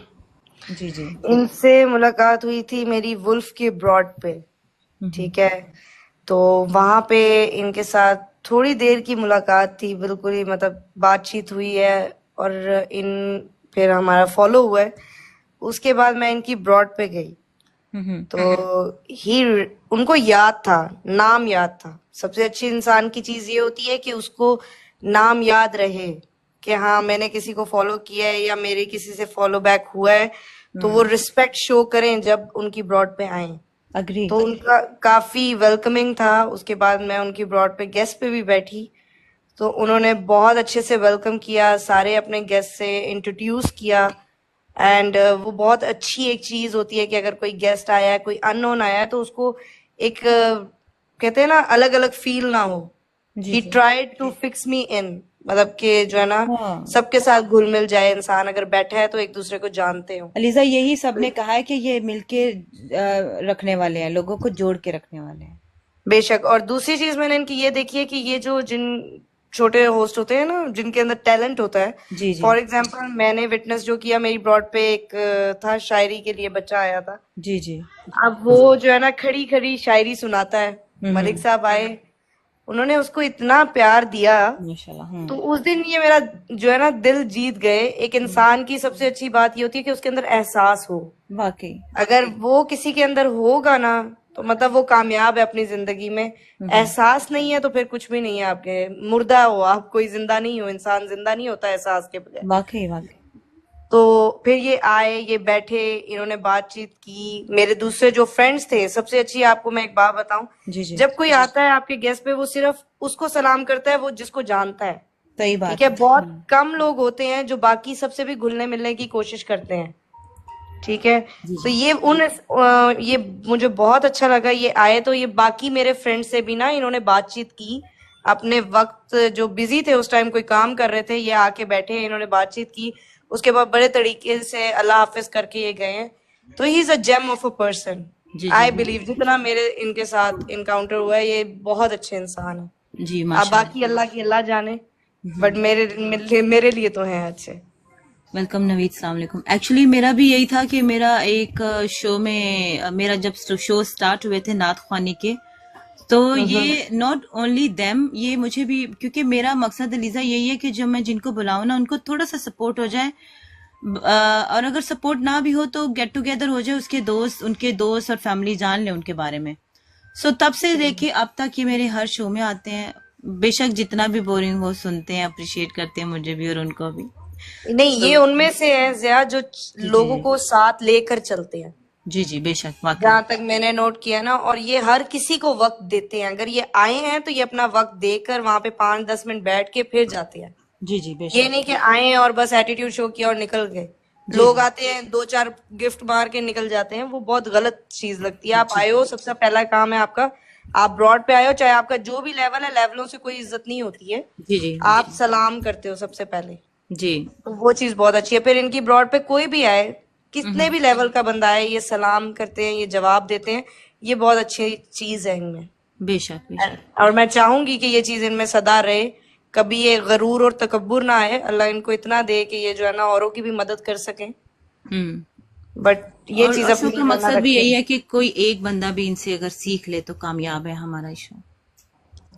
जी जी।
इनसे मुलाकात हुई थी मेरी वुल्फ के ब्रॉड पे, ठीक है। तो वहां पे इनके साथ थोड़ी देर की मुलाकात थी, बिल्कुल ही मतलब बातचीत हुई है और इन फिर हमारा फॉलो हुआ है। उसके बाद मैं इनकी ब्रॉड पे गई तो ही उनको याद था, नाम याद था। सबसे अच्छी इंसान की चीज ये होती है कि उसको नाम याद रहे कि हाँ मैंने किसी को फॉलो किया है या मेरे किसी से फॉलो बैक हुआ है, तो वो रिस्पेक्ट शो करें जब उनकी ब्रॉड पे आए।
अग्री।
तो उनका काफी वेलकमिंग था। उसके बाद मैं उनकी ब्रॉड पे गेस्ट पे भी बैठी, तो उन्होंने बहुत अच्छे से वेलकम किया, सारे अपने गेस्ट से इंट्रोड्यूस किया। एंड वो बहुत अच्छी एक चीज होती है कि अगर कोई गेस्ट आया है, कोई अननोन आया है, तो उसको एक कहते हैं ना अलग अलग फील ना हो।
जी
ही
जी।
ट्राइड टू फिक्स मी इन, मतलब कि जो है ना
हाँ
सबके साथ घुल मिल जाए। इंसान अगर बैठा है तो एक दूसरे को जानते हो।
अलीजा, यही सबने कहा है कि ये मिलके रखने वाले हैं, लोगों को जोड़ के रखने वाले हैं।
बेशक। और दूसरी चीज मैंने इनकी ये देखी है कि ये जो जिन छोटे होस्ट होते हैं ना, जिनके अंदर टैलेंट होता है,
जी जी।
फॉर एग्जाम्पल मैंने विटनेस जो किया, मेरी ब्रॉड पे एक था, शायरी के लिए बच्चा आया था।
जी जी।
अब वो जो है ना खड़ी खड़ी शायरी सुनाता है। मलिक साहब आए, उन्होंने उसको इतना प्यार दिया।
माशाल्लाह।
तो उस दिन ये मेरा जो है ना दिल जीत गए। एक इंसान की सबसे अच्छी बात ये होती है कि उसके अंदर एहसास हो।
वाकई।
अगर वो किसी के अंदर होगा ना, तो मतलब वो कामयाब है अपनी जिंदगी में। एहसास नहीं है तो फिर कुछ भी नहीं है। आपके मुर्दा हो आप, कोई जिंदा नहीं हो। इंसान जिंदा नहीं होता एहसास के बगैर।
वाकई वाकई।
तो फिर ये आए, ये बैठे, इन्होंने बातचीत की। मेरे दूसरे जो फ्रेंड्स थे, सबसे अच्छी आपको मैं एक बात बताऊं,
जी जी।
जब कोई आता है आपके गेस्ट पे, वो सिर्फ उसको सलाम करता है वो जिसको जानता है।
सही
ठीक
बात
है,
है।
बहुत कम लोग होते हैं जो बाकी सबसे भी घुलने मिलने की कोशिश करते हैं। ठीक है,
जी
तो
जी।
ये मुझे बहुत अच्छा लगा। ये आए तो ये बाकी मेरे फ्रेंड से भी ना इन्होंने बातचीत की। अपने वक्त जो बिजी थे उस टाइम, कोई काम कर रहे थे, ये आके बैठे, इन्होंने बातचीत की। उसके बाद बड़े तरीके से अल्लाह हाफिज करके ये गए हैं। तो he is a gem of a person.
जी
आई
जी।
बिलीव जितना मेरे इनके साथ इनकाउंटर हुआ है, ये बहुत अच्छे इंसान है।
जी
अब
माशाल्लाह।
बाकी अल्लाह की अल्लाह जाने, बट मेरे लिए तो हैं अच्छे।
वेलकम नवीद, सलाम अलैकुम। एक्चुअली मेरा भी यही था कि मेरा एक शो में मेरा जब शो स्टार्ट हुए थे नात ख्वानी के, तो ये नॉट ओनली देम, ये मुझे भी, क्योंकि मेरा मकसद अलीजा यही है कि जब मैं जिनको बुलाऊं ना उनको थोड़ा सा सपोर्ट हो जाए। और अगर सपोर्ट ना भी हो तो गेट टुगेदर हो जाए, उसके दोस्त, उनके दोस्त और फैमिली जान ले उनके बारे में। सो तब से लेके अब तक ये मेरे हर शो में आते हैं। बेशक जितना भी बोरिंग हो सुनते हैं, अप्रिशिएट करते हैं मुझे भी और उनको भी।
नहीं, ये उनमें से है ज़िया जो
जी
लोगों
जी।
को साथ लेकर चलते हैं,
जी जी बेशक वाकई।
जहां तक मैंने नोट किया ना। और ये हर किसी को वक्त देते हैं। अगर ये आए हैं तो ये अपना वक्त देकर वहां पे 5-10 मिनट बैठ के फिर जाते हैं।
जी जी
ये
बेशक।
नहीं कि आए हैं और बस एटीट्यूड शो किया और निकल गए।
जी
लोग
जी।
आते हैं 2-4 गिफ्ट मार के निकल जाते हैं, वो बहुत गलत चीज लगती है। आप
जी
आए हो, सबसे पहला काम है आपका, आप ब्रॉड पे आए हो, चाहे आपका जो भी लेवल है, लेवलों से कोई इज्जत नहीं होती है।
जी जी।
आप सलाम करते हो सबसे पहले,
जी।
तो वो चीज बहुत अच्छी है। फिर इनकी ब्रॉड पे कोई भी आए, कितने भी लेवल का बंदा आए, ये सलाम करते हैं, ये जवाब देते हैं। ये बहुत अच्छी चीज है इनमें।
बेशक बेशक।
और मैं चाहूंगी कि ये चीज इनमें सदा रहे। कभी ये गरूर और तकब्बुर ना आए। अल्लाह इनको इतना दे कि ये जो है ना औरों की भी मदद कर सकें। बट ये चीज
और शो
अपनी
का
ना
मकसद भी
रखें।
यही है कि कोई एक बंदा भी इनसे अगर सीख ले तो कामयाब है हमारा शो,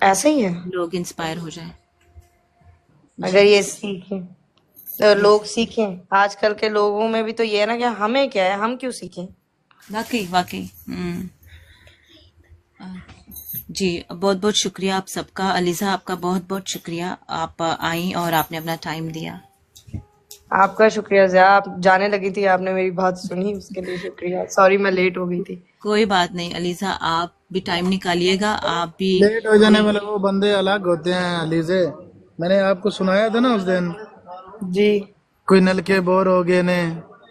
ऐसे ही है।
लोग इंस्पायर हो जाए।
अगर ये सीखें तो लोग सीखें। आजकल के लोगों में भी तो ये है ना कि हमें क्या है, हम क्यों सीखें।
वाकई वाकई। जी, बहुत बहुत शुक्रिया आप सबका। अलीजा, आपका बहुत बहुत शुक्रिया, आप आई और आपने अपना टाइम दिया।
आपका शुक्रिया ज़िया, आप जाने लगी थी, आपने मेरी बात सुनी, उसके लिए शुक्रिया। सॉरी मैं लेट हो गई थी।
कोई बात नहीं अलीजा, आप भी टाइम निकालिएगा, आप भी
लेट हो जाने वाले वो बंदे अलग होते हैं अलीजे। मैंने आपको सुनाया था ना उस दिन,
जी
कोई नलके बोर हो गए ने,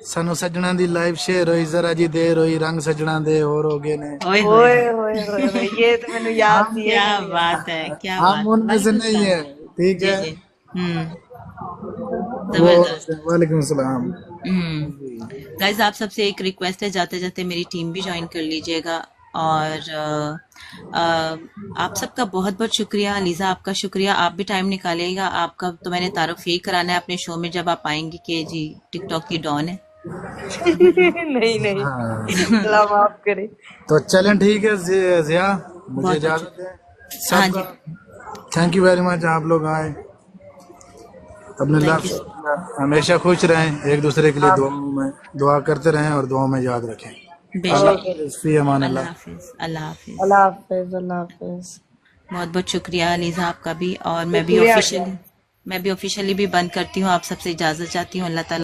सानू सजना दी लाइव शेयर हुई, जरा जी देर हुई, रंग सजना दे और हो गए ने।
ओए
ओए
होए,
ओए ओए ओए, ये तो मैंने याद नहीं है।
क्या बात है, क्या
हम
बात।
उनमें से
वालेकुम
नहीं है,
सलाम।
ठीक
जी
है।
जी। हम्म,
वो
जबरदस्त।
वालेकुम सलाम।
गाइज, आप सबसे एक रिक्वेस्ट है, जाते जाते मेरी टीम भी ज्वाइन कर लीजिएगा। और आप सबका बहुत बहुत शुक्रिया। लीजा, आपका शुक्रिया, आप भी टाइम निकालिएगा। आपका तो मैंने तारुफ यही कराना है अपने शो में जब आप आएंगी कि जी टिकटॉक की डॉन है।
नहीं नहीं,
हाँ,
अल्लाह माफ करे।
तो चलें ठीक है जिया, मुझे
बहुत
इजाजत है
हाँ
सबका।
जी,
थैंक यू वेरी मच, आप लोग आए। अपने
थैंक यू।
हमेशा खुश रहें, एक दूसरे के लिए दुआ करते रहें और दुआ में याद रखें।
बेशक।
फी अमान
अल्लाह
अल्लाह।
हाफिज, अल्लाह हाफिज।
अल्लाह हाफिज, अल्लाह हाफिज।
बहुत बहुत शुक्रिया लीजा आपका भी। और मैं भी
शुक्रिया।
ऑफिशियली भी बंद करती हूँ, आप सबसे इजाजत चाहती हूँ। अल्लाह ताला